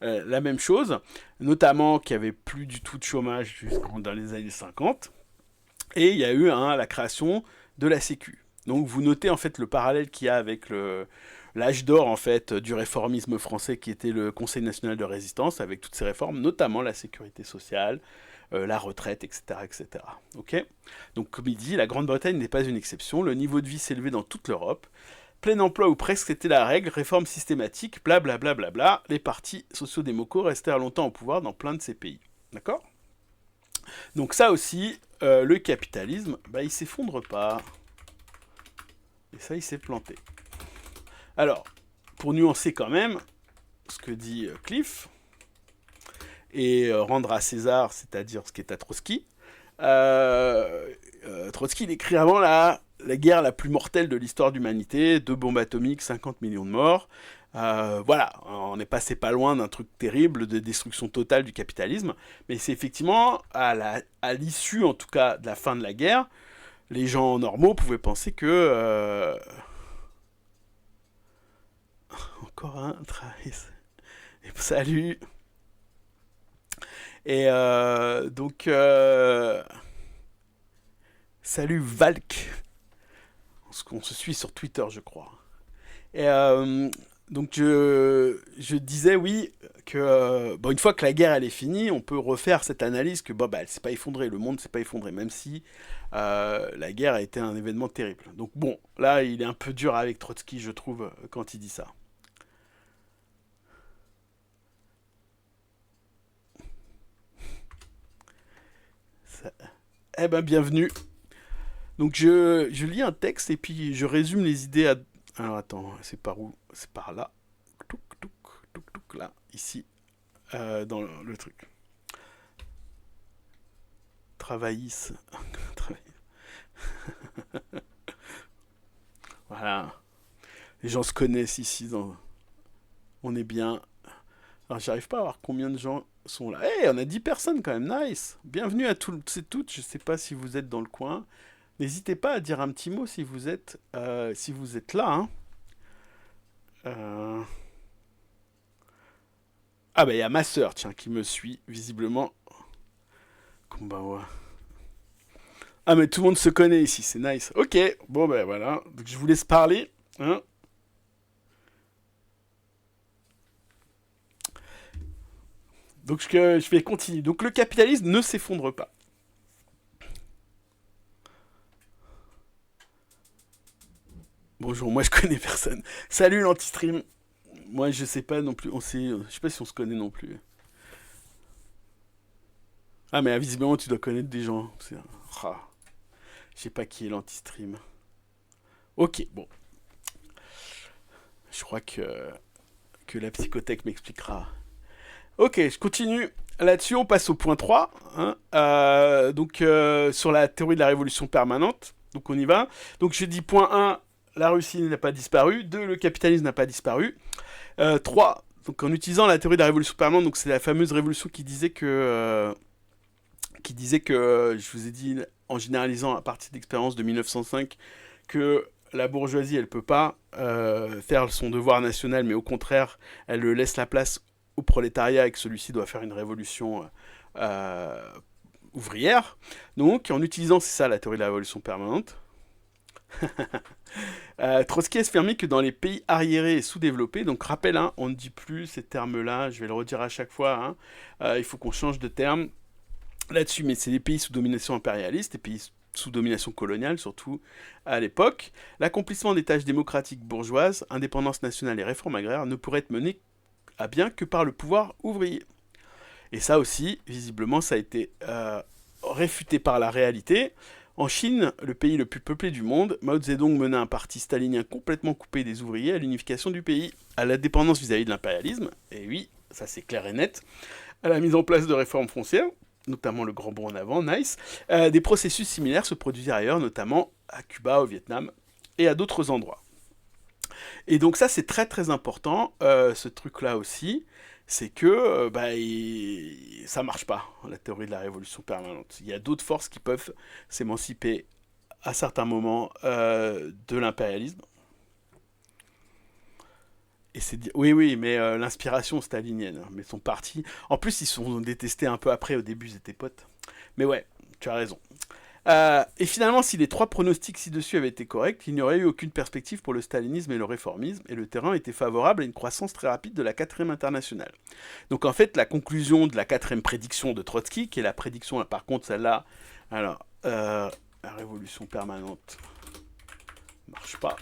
la même chose, notamment qu'il n'y avait plus du tout de chômage dans les années 50, et il y a eu la création de la Sécu. Donc vous notez en fait le parallèle qu'il y a avec l'âge d'or en fait du réformisme français qui était le Conseil national de résistance avec toutes ces réformes, notamment la sécurité sociale, la retraite, etc. etc. Okay, donc comme il dit, la Grande-Bretagne n'est pas une exception, le niveau de vie s'est élevé dans toute l'Europe, plein emploi ou presque c'était la règle, réforme systématique, blablabla, bla bla bla, les partis sociaux-démocrats restèrent longtemps au pouvoir dans plein de ces pays. D'accord ? Donc ça aussi, le capitalisme, il s'effondre pas. Et ça, il s'est planté. Alors, pour nuancer quand même ce que dit Cliff, et rendre à César, c'est-à-dire ce qui est à Trotsky, Trotsky, il écrit avant la guerre la plus mortelle de l'histoire de l'humanité, 2 bombes atomiques, 50 millions de morts. Voilà, on est passé pas loin d'un truc terrible de destruction totale du capitalisme, mais c'est effectivement à l'issue, en tout cas, de la fin de la guerre, les gens normaux pouvaient penser que encore un travail. Salut. Et donc salut Valk. On se suit sur Twitter, je crois. Et donc je disais oui que bon, une fois que la guerre elle est finie, on peut refaire cette analyse que bon, bah, elle s'est pas effondrée, le monde s'est pas effondré, même si la guerre a été un événement terrible. Donc bon, là il est un peu dur avec Trotsky, je trouve, quand il dit ça. ça... Eh ben bienvenue. Donc je lis un texte et puis je résume les idées à... Alors attends, c'est par où? C'est par là. Touc, touc, touc, touc, là, ici, dans le truc. Travaillis. Voilà. Les gens se connaissent ici. On est bien. Alors j'arrive pas à voir combien de gens sont là. Eh, on a 10 personnes quand même, nice. Bienvenue à toutes et toutes. Je sais pas si vous êtes dans le coin. N'hésitez pas à dire un petit mot si vous êtes là. Hein. Euh, Ah bah il y a ma sœur, tiens, qui me suit, visiblement. Konbanwa. Ah mais tout le monde se connaît ici, c'est nice. Ok, bon ben voilà, donc je vous laisse parler. Hein. Donc je vais continuer. Donc le capitalisme ne s'effondre pas. Bonjour, moi je connais personne. Salut l'anti-stream. Moi je sais pas non plus, je sais pas si on se connaît non plus. Ah mais visiblement tu dois connaître des gens. Ah, je sais pas qui est l'anti-stream. Ok, bon. Je crois que la psychothèque m'expliquera. Ok, je continue. Là-dessus, on passe au point 3. Hein, donc, sur la théorie de la révolution permanente. Donc, on y va. Donc, je dis point 1, la Russie n'a pas disparu. 2, le capitalisme n'a pas disparu. 3, donc, en utilisant la théorie de la révolution permanente, donc c'est la fameuse révolution qui disait que, je vous ai dit, en généralisant à partir d'expériences de 1905, que la bourgeoisie, elle peut pas faire son devoir national, mais au contraire, elle laisse la place au prolétariat et que celui-ci doit faire une révolution ouvrière. Donc, en utilisant, c'est ça la théorie de la révolution permanente, Trotsky a affirmé que dans les pays arriérés et sous-développés, donc rappel, hein, on ne dit plus ces termes-là, je vais le redire à chaque fois, hein, il faut qu'on change de terme là-dessus, mais c'est les pays sous domination impérialiste, les pays sous domination coloniale, surtout à l'époque, l'accomplissement des tâches démocratiques bourgeoises, indépendance nationale et réforme agraire ne pourrait être mené à bien que par le pouvoir ouvrier. Et ça aussi, visiblement, ça a été réfuté par la réalité. En Chine, le pays le plus peuplé du monde, Mao Zedong mena un parti stalinien complètement coupé des ouvriers à l'unification du pays, à la dépendance vis-à-vis de l'impérialisme, et oui, ça c'est clair et net, à la mise en place de réformes foncières, notamment le grand bond en avant, nice. Des processus similaires se produisaient ailleurs, notamment à Cuba, au Vietnam et à d'autres endroits. Et donc ça c'est très très important, ce truc-là aussi, c'est que ça marche pas, la théorie de la révolution permanente. Il y a d'autres forces qui peuvent s'émanciper à certains moments de l'impérialisme. Et oui, oui, mais l'inspiration stalinienne, hein, mais son parti. En plus, ils sont détestés un peu après, au début, ils étaient potes. Mais ouais, tu as raison. Et finalement, si les 3 pronostics ci-dessus avaient été corrects, il n'y aurait eu aucune perspective pour le stalinisme et le réformisme, et le terrain était favorable à une croissance très rapide de la 4e internationale. Donc en fait, la conclusion de la 4e prédiction de Trotsky, qui est la prédiction, là, par contre, celle-là, alors, la révolution permanente marche pas,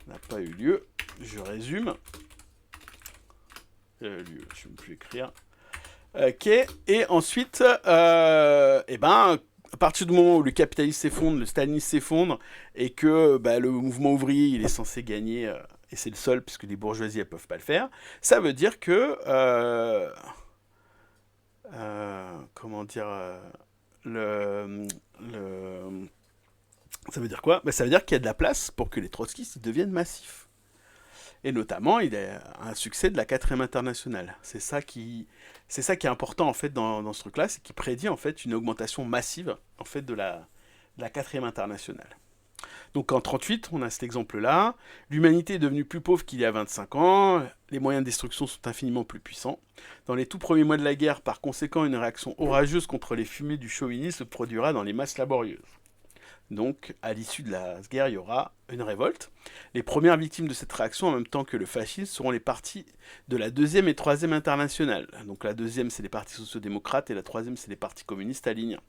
n'a pas eu lieu, je résume, je ne vais plus écrire, ok, et ensuite, à partir du moment où le capitalisme s'effondre, le stalinisme s'effondre, et que le mouvement ouvrier il est censé gagner, et c'est le seul puisque les bourgeoisies elles peuvent pas le faire, ça veut dire que comment dire le ça veut dire quoi? Ça veut dire qu'il y a de la place pour que les trotskistes deviennent massifs. Et notamment, il y a un succès de la 4e internationale. C'est ça qui est important en fait dans ce truc-là, c'est qu'il prédit en fait une augmentation massive en fait de la 4e internationale. Donc en 1938, on a cet exemple-là. L'humanité est devenue plus pauvre qu'il y a 25 ans. Les moyens de destruction sont infiniment plus puissants. Dans les tout premiers mois de la guerre, par conséquent, une réaction orageuse contre les fumées du chauvinisme se produira dans les masses laborieuses. Donc, à l'issue de la guerre, il y aura une révolte. Les premières victimes de cette réaction, en même temps que le fascisme, seront les partis de la 2e et 3e internationale. Donc la 2e, c'est les partis sociaux-démocrates, et la 3e, c'est les partis communistes staliniens.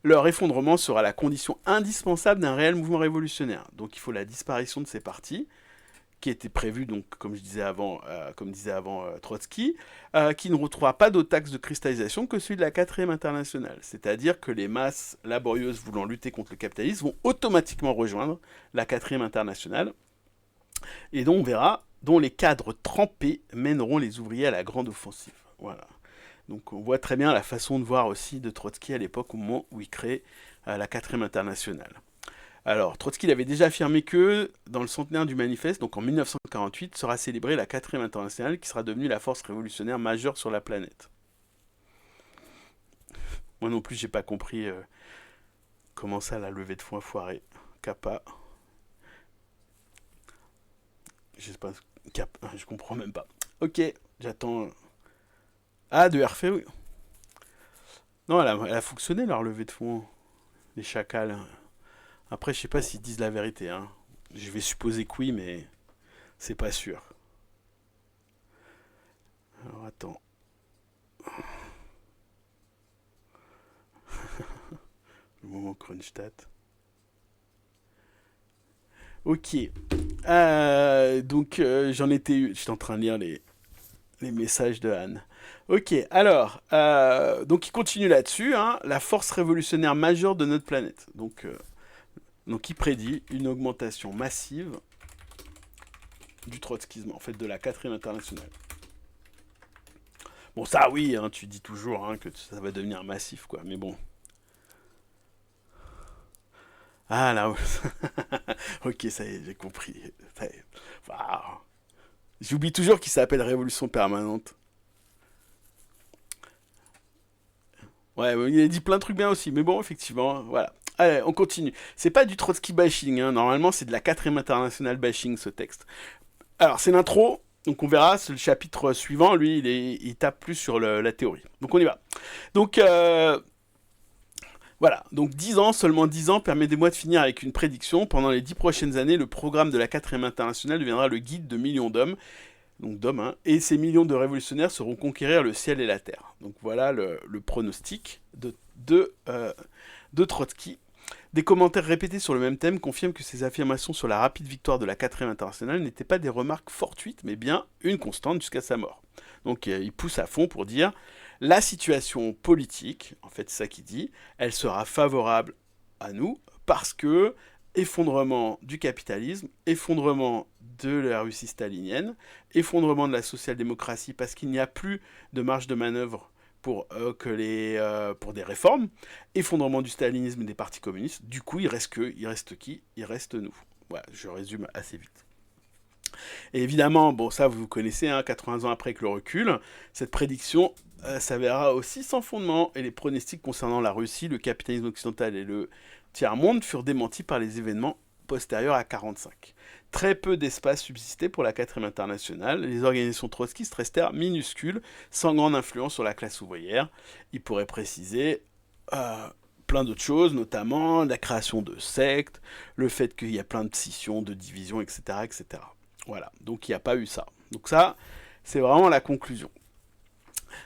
Leur effondrement sera la condition indispensable d'un réel mouvement révolutionnaire. Donc il faut la disparition de ces partis, qui était prévu, donc, comme disait avant Trotsky, qui ne retrouvera pas d'autre axe de cristallisation que celui de la 4e internationale. C'est-à-dire que les masses laborieuses voulant lutter contre le capitalisme vont automatiquement rejoindre la 4e internationale, et dont on verra, dont les cadres trempés mèneront les ouvriers à la grande offensive. Voilà. Donc on voit très bien la façon de voir aussi de Trotsky à l'époque, au moment où il crée la 4e internationale. Alors, Trotsky avait déjà affirmé que, dans le centenaire du manifeste, donc en 1948, sera célébrée la 4e internationale, qui sera devenue la force révolutionnaire majeure sur la planète. Moi non plus, j'ai pas compris comment ça, la levée de fonds a foiré. Kappa. Je sais pas, je comprends même pas. Ok, j'attends. Ah, de RFE, oui. Non, elle a fonctionné leur levée de fonds. Les chacals. Après, je sais pas s'ils disent la vérité. Hein. Je vais supposer que oui, mais c'est pas sûr. Alors attends. Le moment Kronstadt. Ok. Donc j'étais en train de lire les messages de Anne. Ok, alors, donc il continue là-dessus, hein, la force révolutionnaire majeure de notre planète. Donc il prédit une augmentation massive du trotskisme, en fait, de la 4e internationale. Bon, ça, oui, hein, tu dis toujours hein, que ça va devenir massif, quoi, mais bon. Ah, là, ok, ça y est, j'ai compris. Waouh. J'oublie toujours qu'il s'appelle Révolution permanente. Ouais, il a dit plein de trucs bien aussi, mais bon, effectivement, voilà. Allez, on continue. C'est pas du Trotsky bashing, hein. Normalement c'est de la 4e internationale bashing ce texte. Alors c'est l'intro, donc on verra, c'est le chapitre suivant, lui il tape plus sur la théorie. Donc on y va. Donc voilà, donc 10 ans, seulement 10 ans, permettez-moi de finir avec une prédiction. Pendant les 10 prochaines années, le programme de la 4e internationale deviendra le guide de millions d'hommes, hein, et ces millions de révolutionnaires sauront conquérir le ciel et la terre. Donc voilà le pronostic de Trotsky. Des commentaires répétés sur le même thème confirment que ces affirmations sur la rapide victoire de la 4e internationale n'étaient pas des remarques fortuites, mais bien une constante jusqu'à sa mort. Donc il pousse à fond pour dire la situation politique, en fait c'est ça qu'il dit, elle sera favorable à nous parce que effondrement du capitalisme, effondrement de la Russie stalinienne, effondrement de la social-démocratie parce qu'il n'y a plus de marge de manœuvre pour des réformes, effondrement du stalinisme et des partis communistes. Du coup, il reste qui? Il reste nous. Voilà, je résume assez vite. Et évidemment, bon ça vous connaissez, hein, 80 ans après avec le recul, cette prédiction s'avérera aussi sans fondement, et les pronostics concernant la Russie, le capitalisme occidental et le tiers-monde furent démentis par les événements postérieurs à 1945. Très peu d'espace subsistait pour la 4e internationale, les organisations trotskistes restèrent minuscules, sans grande influence sur la classe ouvrière. Il pourrait préciser plein d'autres choses, notamment la création de sectes, le fait qu'il y a plein de scissions, de divisions, etc. etc. Voilà, donc il n'y a pas eu ça. Donc ça, c'est vraiment la conclusion.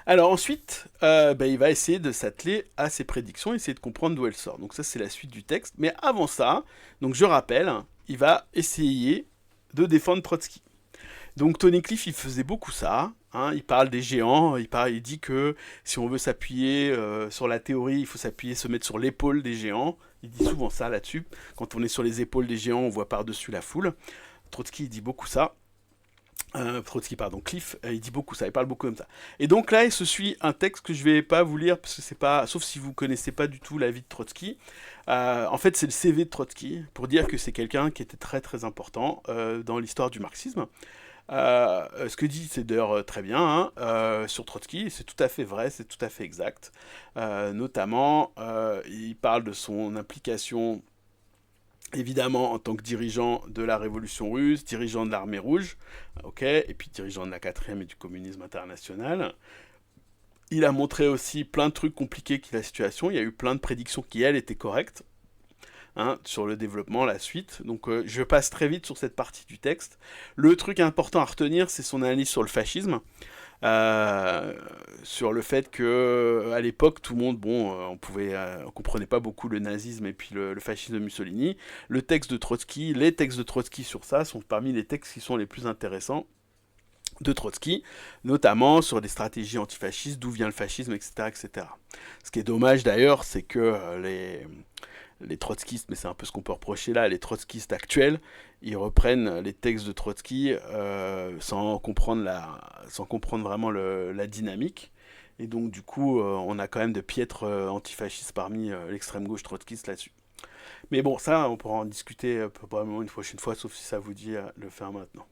Alors ensuite, il va essayer de s'atteler à ses prédictions, essayer de comprendre d'où elles sortent. Donc ça, c'est la suite du texte. Mais avant ça, donc je rappelle, il va essayer de défendre Trotsky. Donc Tony Cliff, il faisait beaucoup ça. hein. Il parle des géants, il dit que si on veut s'appuyer sur la théorie, il faut se mettre sur l'épaule des géants. Il dit souvent ça là-dessus. Quand on est sur les épaules des géants, on voit par-dessus la foule. Trotsky, il dit beaucoup ça. Trotsky, pardon, Cliff, il dit beaucoup ça, il parle beaucoup comme ça. Et donc là, il se suit un texte que je vais pas vous lire, parce que c'est pas, sauf si vous connaissez pas du tout la vie de Trotsky. En fait, c'est le CV de Trotsky, pour dire que c'est quelqu'un qui était très très important dans l'histoire du marxisme. Ce que dit, c'est d'ailleurs très bien sur Trotsky, c'est tout à fait vrai, c'est tout à fait exact. Notamment, il parle de son implication évidemment en tant que dirigeant de la Révolution russe, dirigeant de l'armée rouge, ok, et puis dirigeant de la 4e et du communisme international. Il a montré aussi plein de trucs compliqués qui la situation, il y a eu plein de prédictions qui, elles, étaient correctes, hein, sur le développement, la suite. Donc je passe très vite sur cette partie du texte. Le truc important à retenir, c'est son analyse sur le fascisme. Sur le fait que à l'époque tout le monde, on comprenait pas beaucoup le nazisme et puis le fascisme de Mussolini. Les textes de Trotsky sur ça sont parmi les textes qui sont les plus intéressants de Trotsky, notamment sur des stratégies antifascistes, d'où vient le fascisme, etc., etc. Ce qui est dommage d'ailleurs, c'est que les trotskistes, mais c'est un peu ce qu'on peut reprocher là, les trotskistes actuels, ils reprennent les textes de Trotsky sans comprendre vraiment la dynamique. Et donc du coup, on a quand même de piètres antifascistes parmi l'extrême gauche trotskiste là-dessus. Mais bon, ça, on pourra en discuter probablement une prochaine fois, sauf si ça vous dit le faire maintenant.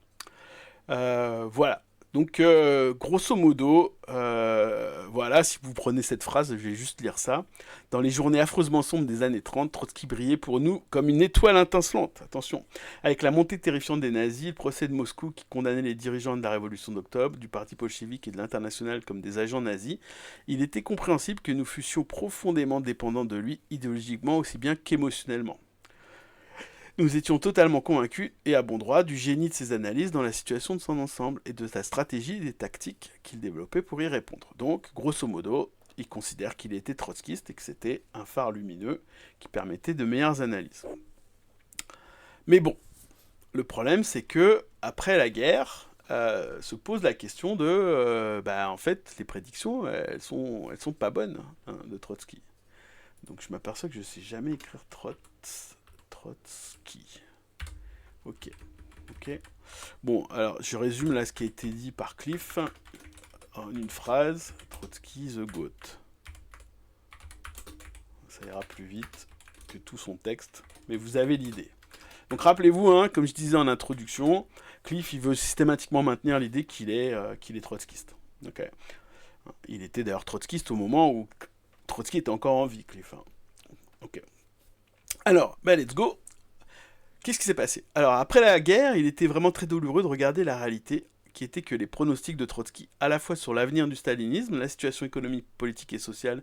Voilà. Donc, grosso modo, voilà, si vous prenez cette phrase, je vais juste lire ça. Dans les journées affreusement sombres des années 30, Trotsky brillait pour nous comme une étoile étincelante. Attention. Avec la montée terrifiante des nazis, le procès de Moscou qui condamnait les dirigeants de la Révolution d'octobre, du parti bolchevique et de l'Internationale comme des agents nazis, il était compréhensible que nous fussions profondément dépendants de lui, idéologiquement aussi bien qu'émotionnellement. Nous étions totalement convaincus, et à bon droit, du génie de ses analyses dans la situation de son ensemble et de sa stratégie et des tactiques qu'il développait pour y répondre. Donc, grosso modo, il considère qu'il était trotskiste et que c'était un phare lumineux qui permettait de meilleures analyses. Mais bon, le problème c'est que après la guerre, se pose la question de, en fait, les prédictions, elles sont pas bonnes de Trotsky. Donc je m'aperçois que je sais jamais écrire Trotsky. Ok. Bon, alors je résume là ce qui a été dit par Cliff en une phrase. Trotsky the GOAT. Ça ira plus vite que tout son texte, mais vous avez l'idée. Donc rappelez-vous, comme je disais en introduction, Cliff il veut systématiquement maintenir l'idée qu'il est trotskiste. Okay. Il était d'ailleurs trotskiste au moment où Trotsky était encore en vie, Cliff. Ok. Alors, let's go. Qu'est-ce qui s'est passé? Alors, après la guerre, il était vraiment très douloureux de regarder la réalité, qui était que les pronostics de Trotsky, à la fois sur l'avenir du stalinisme, la situation économique, politique et sociale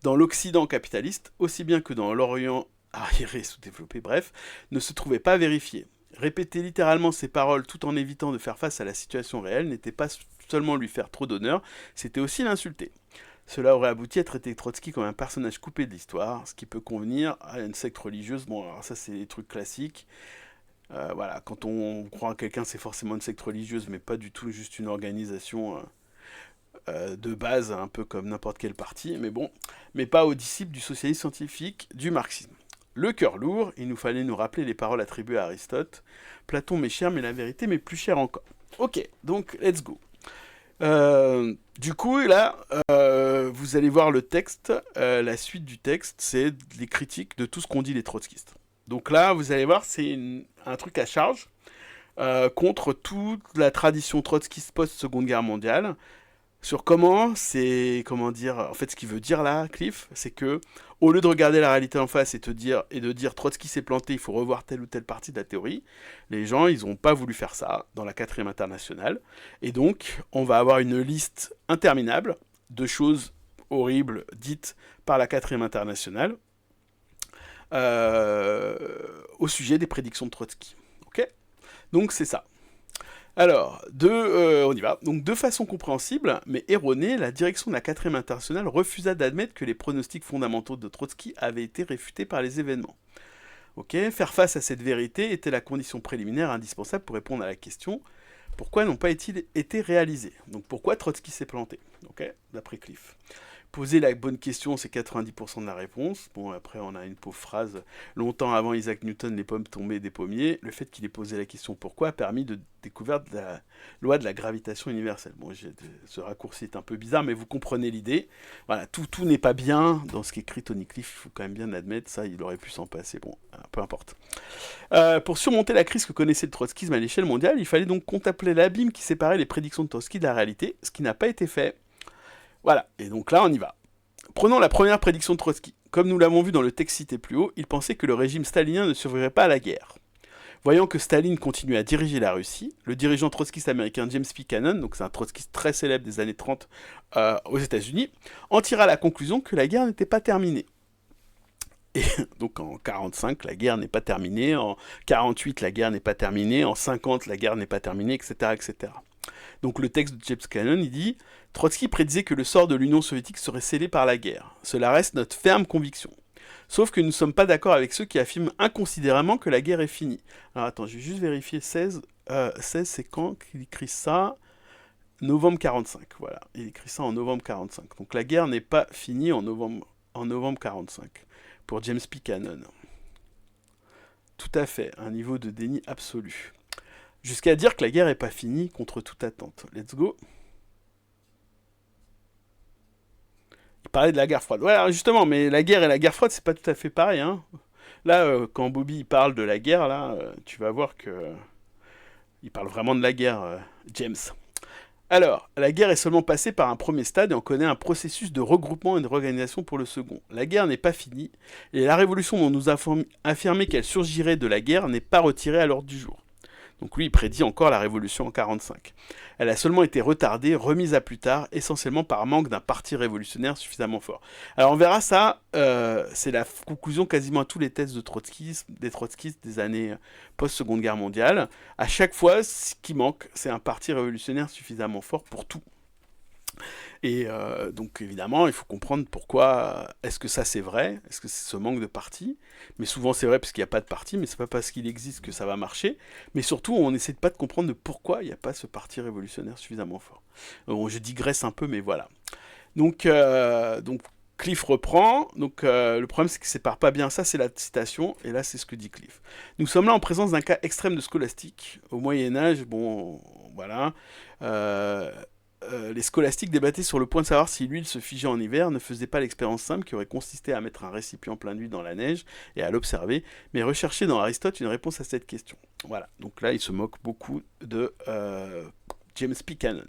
dans l'Occident capitaliste, aussi bien que dans l'Orient arriéré, sous-développé, bref, ne se trouvaient pas vérifiés. Répéter littéralement ces paroles tout en évitant de faire face à la situation réelle n'était pas seulement lui faire trop d'honneur, c'était aussi l'insulter. Cela aurait abouti à traiter Trotsky comme un personnage coupé de l'histoire, ce qui peut convenir à une secte religieuse. Bon, alors ça, c'est des trucs classiques. Voilà, quand on croit en quelqu'un, c'est forcément une secte religieuse, mais pas du tout juste une organisation de base, un peu comme n'importe quel parti. Mais bon, mais pas aux disciples du socialisme scientifique, du marxisme. Le cœur lourd, il nous fallait nous rappeler les paroles attribuées à Aristote. Platon m'est cher, mais la vérité m'est plus chère encore. Ok, donc let's go. Du coup, là, vous allez voir le texte, la suite du texte, c'est les critiques de tout ce qu'ont dit les trotskistes. Donc là, vous allez voir, c'est un truc à charge contre toute la tradition trotskiste post-seconde guerre mondiale, sur comment dire, en fait, ce qu'il veut dire là, Cliff, c'est que, au lieu de regarder la réalité en face et de dire Trotsky s'est planté, il faut revoir telle ou telle partie de la théorie, les gens, ils n'ont pas voulu faire ça dans la 4e internationale. Et donc, on va avoir une liste interminable de choses horribles dites par la 4e internationale au sujet des prédictions de Trotsky. Ok ? Donc, c'est ça. Alors, on y va. Donc, de façon compréhensible, mais erronée, la direction de la 4e internationale refusa d'admettre que les pronostics fondamentaux de Trotsky avaient été réfutés par les événements. Ok, faire face à cette vérité était la condition préliminaire indispensable pour répondre à la question Pourquoi n'ont pas été réalisés? Donc pourquoi Trotsky s'est planté? Ok, d'après Cliff. Poser la bonne question, c'est 90% de la réponse. Bon, après, on a une pauvre phrase. Longtemps avant Isaac Newton, les pommes tombaient des pommiers. Le fait qu'il ait posé la question pourquoi a permis de découvrir la loi de la gravitation universelle. Bon, ce raccourci est un peu bizarre, mais vous comprenez l'idée. Voilà, tout n'est pas bien dans ce qu'écrit Tony Cliff. Il faut quand même bien l'admettre. Ça, il aurait pu s'en passer. Bon, peu importe. Pour surmonter la crise que connaissait le trotskisme à l'échelle mondiale, il fallait donc contempler l'abîme qui séparait les prédictions de Trotsky de la réalité, ce qui n'a pas été fait. Voilà, et donc là on y va. Prenons la première prédiction de Trotsky. Comme nous l'avons vu dans le texte cité plus haut, il pensait que le régime stalinien ne survivrait pas à la guerre. Voyant que Staline continuait à diriger la Russie, le dirigeant trotskiste américain James P. Cannon, donc c'est un trotskiste très célèbre des années 30 aux États-Unis, en tira la conclusion que la guerre n'était pas terminée. Et donc en 45, la guerre n'est pas terminée, en 48, la guerre n'est pas terminée, en 50, la guerre n'est pas terminée, etc., etc. Donc le texte de James Cannon, il dit « Trotsky prédisait que le sort de l'Union soviétique serait scellé par la guerre. Cela reste notre ferme conviction. Sauf que nous ne sommes pas d'accord avec ceux qui affirment inconsidérément que la guerre est finie. » Alors attends, je vais juste vérifier 16. 16, c'est quand qu'il écrit ça? Novembre 45, voilà. Il écrit ça en novembre 45. Donc la guerre n'est pas finie en novembre 45, pour James P. Cannon. Tout à fait, un niveau de déni absolu. Jusqu'à dire que la guerre n'est pas finie contre toute attente. Let's go. Il parlait de la guerre froide. Ouais, justement, mais la guerre et la guerre froide, c'est pas tout à fait pareil. Hein. Là, quand Bobby parle de la guerre, là, tu vas voir que il parle vraiment de la guerre, James. Alors, la guerre est seulement passée par un premier stade et on connaît un processus de regroupement et de réorganisation pour le second. La guerre n'est pas finie et la révolution dont nous avons affirmé qu'elle surgirait de la guerre n'est pas retirée à l'ordre du jour. Donc lui, il prédit encore la révolution en 45. Elle a seulement été retardée, remise à plus tard, essentiellement par manque d'un parti révolutionnaire suffisamment fort. Alors on verra ça, c'est la conclusion quasiment à tous les thèses de des trotskistes des années post-seconde guerre mondiale. À chaque fois, ce qui manque, c'est un parti révolutionnaire suffisamment fort pour tout. Et donc évidemment, il faut comprendre pourquoi est-ce que ça c'est vrai, est-ce que c'est ce manque de parti, mais souvent c'est vrai parce qu'il n'y a pas de parti, mais c'est pas parce qu'il existe que ça va marcher, mais surtout on essaie pas de comprendre de pourquoi il n'y a pas ce parti révolutionnaire suffisamment fort. Bon, je digresse un peu, mais voilà. Donc Cliff reprend, donc le problème c'est qu'il ne sépare pas bien, ça c'est la citation, et là c'est ce que dit Cliff. Nous sommes là en présence d'un cas extrême de scolastique. Au Moyen-Âge, bon, voilà, les scolastiques débattaient sur le point de savoir si l'huile se figeait en hiver, ne faisaient pas l'expérience simple qui aurait consisté à mettre un récipient plein d'huile dans la neige et à l'observer, mais recherchaient dans Aristote une réponse à cette question. Voilà, donc là il se moque beaucoup de James P. Cannon.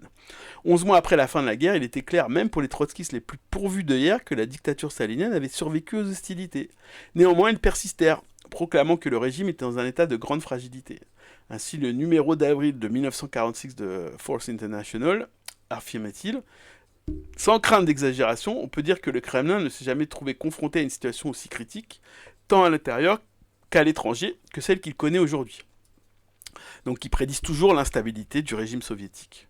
11 mois après la fin de la guerre, il était clair, même pour les trotskistes les plus pourvus d'œillères, que la dictature stalinienne avait survécu aux hostilités. Néanmoins, ils persistèrent, proclamant que le régime était dans un état de grande fragilité. Ainsi, le numéro d'avril de 1946 de Force International affirmait-il. Sans crainte d'exagération, on peut dire que le Kremlin ne s'est jamais trouvé confronté à une situation aussi critique, tant à l'intérieur qu'à l'étranger, que celle qu'il connaît aujourd'hui. Donc ils prédisent toujours l'instabilité du régime soviétique.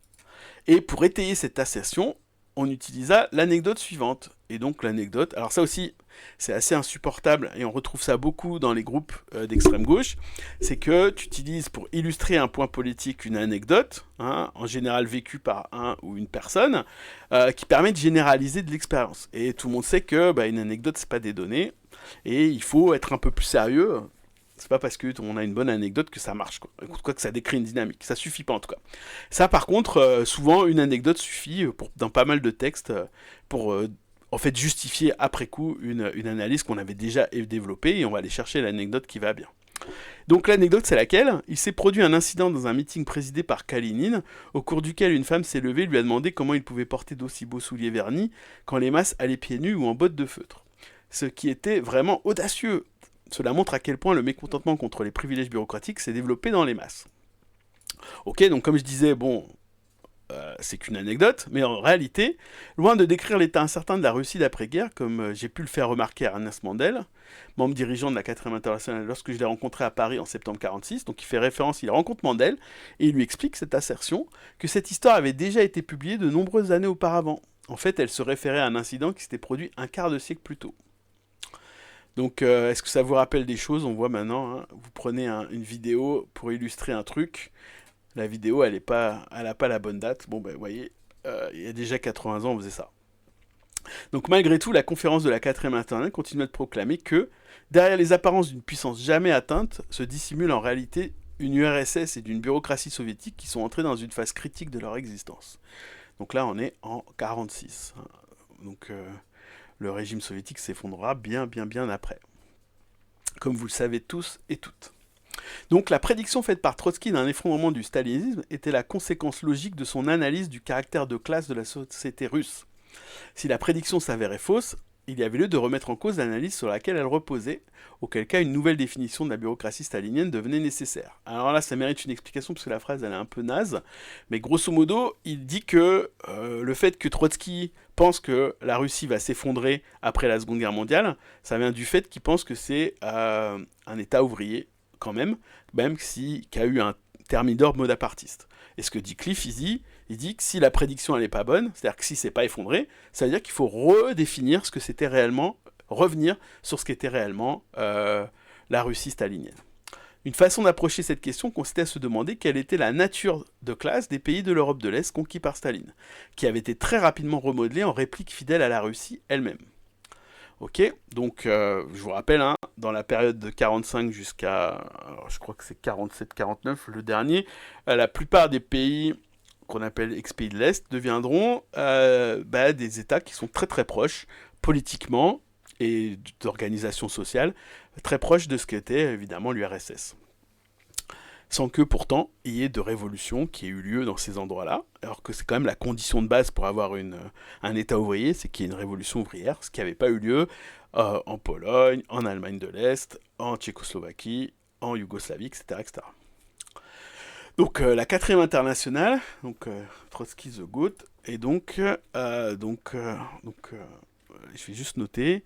Et pour étayer cette assertion, on utilisa l'anecdote suivante. Et donc l'anecdote, alors ça aussi, c'est assez insupportable, et on retrouve ça beaucoup dans les groupes d'extrême gauche, c'est que tu utilises pour illustrer un point politique une anecdote, hein, en général vécue par un ou une personne, qui permet de généraliser de l'expérience. Et tout le monde sait que une anecdote, c'est pas des données, et il faut être un peu plus sérieux. C'est pas parce qu'on a une bonne anecdote que ça marche, quoi que ça décrit une dynamique. Ça suffit pas en tout cas. Ça par contre, souvent une anecdote suffit dans pas mal de textes pour en fait justifier après coup une analyse qu'on avait déjà développée et on va aller chercher l'anecdote qui va bien. Donc l'anecdote c'est laquelle? Il s'est produit un incident dans un meeting présidé par Kalinine, au cours duquel une femme s'est levée et lui a demandé comment il pouvait porter d'aussi beaux souliers vernis quand les masses allaient pieds nus ou en bottes de feutre. Ce qui était vraiment audacieux. Cela montre à quel point le mécontentement contre les privilèges bureaucratiques s'est développé dans les masses. Ok, donc comme je disais, bon, c'est qu'une anecdote, mais en réalité, loin de décrire l'état incertain de la Russie d'après-guerre, comme j'ai pu le faire remarquer à Ernest Mandel, membre dirigeant de la 4e internationale, lorsque je l'ai rencontré à Paris en septembre 1946, donc il fait référence, il rencontre Mandel, et il lui explique cette assertion, que cette histoire avait déjà été publiée de nombreuses années auparavant. En fait, elle se référait à un incident qui s'était produit un quart de siècle plus tôt. Donc, est-ce que ça vous rappelle des choses? On voit maintenant, hein, vous prenez une vidéo pour illustrer un truc. La vidéo, elle a pas la bonne date. Bon, ben, vous voyez, il y a déjà 80 ans, on faisait ça. Donc malgré tout, la conférence de la 4e internationale continue de proclamer que, derrière les apparences d'une puissance jamais atteinte, se dissimule en réalité une URSS et d'une bureaucratie soviétique qui sont entrées dans une phase critique de leur existence. Donc là, on est en 46. Donc le régime soviétique s'effondrera bien après. Comme vous le savez tous et toutes. Donc la prédiction faite par Trotsky d'un effondrement du stalinisme était la conséquence logique de son analyse du caractère de classe de la société russe. Si la prédiction s'avérait fausse, il y avait lieu de remettre en cause l'analyse sur laquelle elle reposait, auquel cas une nouvelle définition de la bureaucratie stalinienne devenait nécessaire. Alors là, ça mérite une explication parce que la phrase elle est un peu naze, mais grosso modo, il dit que le fait que Trotsky pense que la Russie va s'effondrer après la Seconde Guerre mondiale, ça vient du fait qu'il pense que c'est un État ouvrier, quand même si, qui a eu un thermidor bonapartiste. Et ce que dit Cliff, il dit que si la prédiction elle n'est pas bonne, c'est-à-dire que si c'est pas effondré, ça veut dire qu'il faut redéfinir ce que c'était réellement, revenir sur ce qu'était réellement la Russie stalinienne. Une façon d'approcher cette question consistait à se demander quelle était la nature de classe des pays de l'Europe de l'Est conquis par Staline, qui avait été très rapidement remodelés en réplique fidèle à la Russie elle-même. Ok, donc je vous rappelle, hein, dans la période de 45 jusqu'à, alors, je crois que c'est 47-49 le dernier, la plupart des pays qu'on appelle ex-pays de l'Est deviendront des États qui sont très très proches politiquement et d'organisation sociale, très proches de ce qu'était évidemment l'URSS. Sans que pourtant il y ait de révolution qui ait eu lieu dans ces endroits-là, alors que c'est quand même la condition de base pour avoir un État ouvrier, c'est qu'il y ait une révolution ouvrière, ce qui n'avait pas eu lieu en Pologne, en Allemagne de l'Est, en Tchécoslovaquie, en Yougoslavie, etc. etc. Donc la 4e internationale, donc Trotsky the Goat, et donc je vais juste noter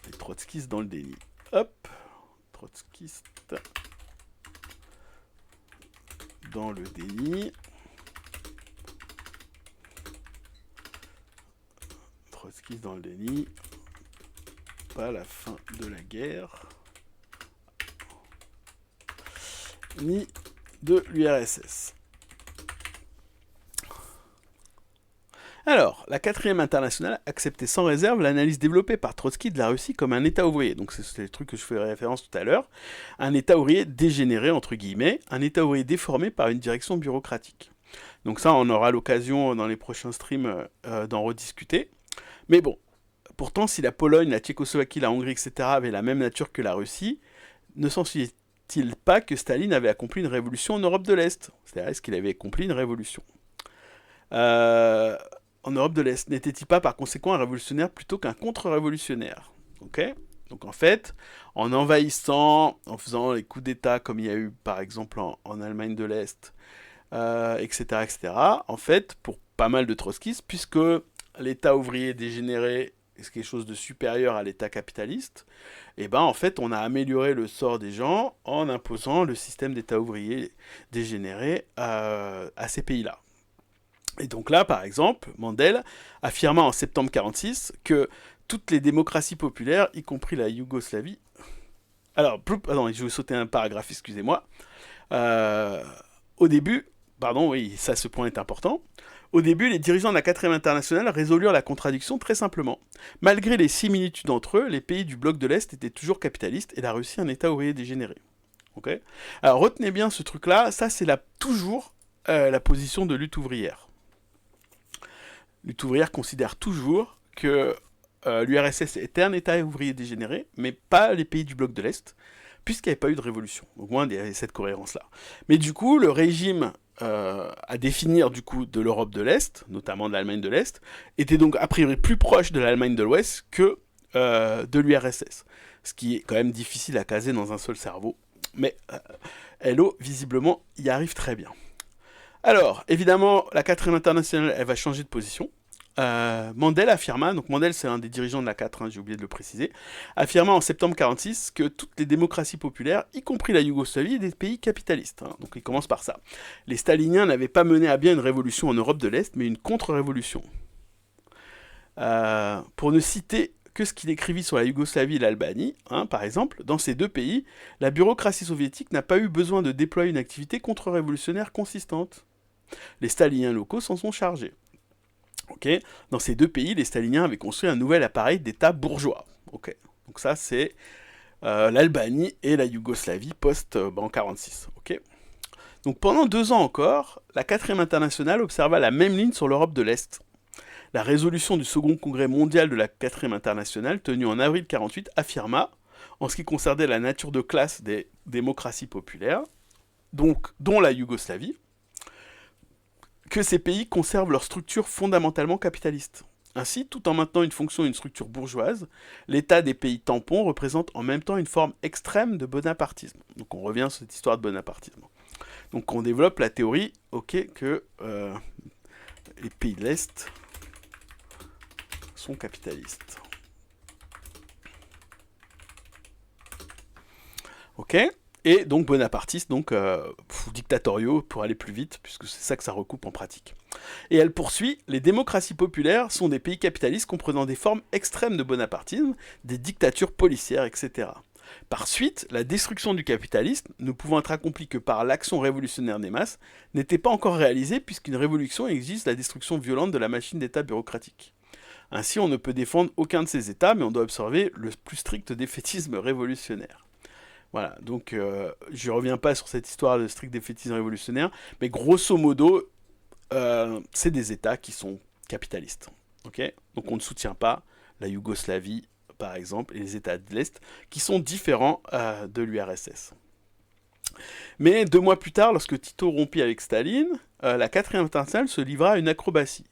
les trotskistes dans le déni. Hop, trotskistes dans le déni. Trotsky dans le déni. Pas la fin de la guerre. Ni de l'URSS. Alors, la 4e internationale acceptait sans réserve l'analyse développée par Trotsky de la Russie comme un État ouvrier. Donc c'est le truc que je ferai référence tout à l'heure. Un État ouvrier dégénéré, entre guillemets, un État ouvrier déformé par une direction bureaucratique. Donc ça, on aura l'occasion dans les prochains streams d'en rediscuter. Mais bon, pourtant, si la Pologne, la Tchécoslovaquie, la Hongrie, etc. avaient la même nature que la Russie, ne s'ensuit-il pas que Staline avait accompli une révolution en Europe de l'Est? C'est-à-dire, est-ce qu'il avait accompli une révolution en Europe de l'Est, n'était-il pas par conséquent un révolutionnaire plutôt qu'un contre-révolutionnaire? Ok. Donc en fait, en envahissant, en faisant les coups d'État comme il y a eu par exemple en Allemagne de l'Est, etc., en fait, pour pas mal de trotskistes, puisque l'État ouvrier dégénéré est quelque chose de supérieur à l'État capitaliste, et ben en fait on a amélioré le sort des gens en imposant le système d'État ouvrier dégénéré à ces pays-là. Et donc là, par exemple, Mandel affirma en septembre 1946 que toutes les démocraties populaires, y compris la Yougoslavie... Alors, pardon, je vais sauter un paragraphe, excusez-moi. Au début, pardon, oui, ça, ce point est important. Au début, les dirigeants de la 4e internationale résolurent la contradiction très simplement. Malgré les similitudes entre eux, les pays du bloc de l'Est étaient toujours capitalistes et la Russie un État ouvrier dégénéré. Okay. Alors, retenez bien ce truc-là, ça c'est toujours la position de lutte ouvrière. Lutte ouvrière considère toujours que l'URSS était un État ouvrier dégénéré, mais pas les pays du bloc de l'Est, puisqu'il n'y avait pas eu de révolution. Au moins, il y avait cette cohérence-là. Mais du coup, le régime à définir du coup de l'Europe de l'Est, notamment de l'Allemagne de l'Est, était donc a priori plus proche de l'Allemagne de l'Ouest que de l'URSS. Ce qui est quand même difficile à caser dans un seul cerveau. Mais Hello, visiblement, y arrive très bien. Alors, évidemment, la 4e internationale, elle va changer de position. Mandel affirma, donc Mandel c'est un des dirigeants de la 4, hein, j'ai oublié de le préciser, affirma en septembre 1946 que toutes les démocraties populaires, y compris la Yougoslavie, étaient des pays capitalistes. Hein, donc il commence par ça. Les staliniens n'avaient pas mené à bien une révolution en Europe de l'Est, mais une contre-révolution. Pour ne citer que ce qu'il écrivit sur la Yougoslavie et l'Albanie, hein, par exemple. Dans ces deux pays, la bureaucratie soviétique n'a pas eu besoin de déployer une activité contre-révolutionnaire consistante. Les staliniens locaux s'en sont chargés. Okay. Dans ces deux pays, les staliniens avaient construit un nouvel appareil d'État bourgeois. Okay. Donc ça, c'est l'Albanie et la Yougoslavie post-en 1946. Okay. Donc pendant 2 ans encore, la 4e internationale observa la même ligne sur l'Europe de l'Est. La résolution du second congrès mondial de la 4e internationale, tenue en avril 1948, affirma, en ce qui concernait la nature de classe des démocraties populaires, donc, dont la Yougoslavie, que ces pays conservent leur structure fondamentalement capitaliste. Ainsi, tout en maintenant une fonction et une structure bourgeoise, l'État des pays tampons représente en même temps une forme extrême de bonapartisme. Donc on revient sur cette histoire de bonapartisme. Donc on développe la théorie, ok, que les pays de l'Est sont capitalistes. Ok. Et donc bonapartistes, donc dictatoriaux pour aller plus vite, puisque c'est ça que ça recoupe en pratique. Et elle poursuit, les démocraties populaires sont des pays capitalistes comprenant des formes extrêmes de bonapartisme, des dictatures policières, etc. Par suite, la destruction du capitalisme, ne pouvant être accomplie que par l'action révolutionnaire des masses, n'était pas encore réalisée puisqu'une révolution exige la destruction violente de la machine d'État bureaucratique. Ainsi, on ne peut défendre aucun de ces États, mais on doit observer le plus strict défaitisme révolutionnaire. Voilà, donc je ne reviens pas sur cette histoire de strict défaitisme révolutionnaire, mais grosso modo, c'est des États qui sont capitalistes. Okay, donc on ne soutient pas la Yougoslavie, par exemple, et les États de l'Est, qui sont différents de l'URSS. Mais 2 mois plus tard, lorsque Tito rompit avec Staline, la 4e internationale se livra à une acrobatie.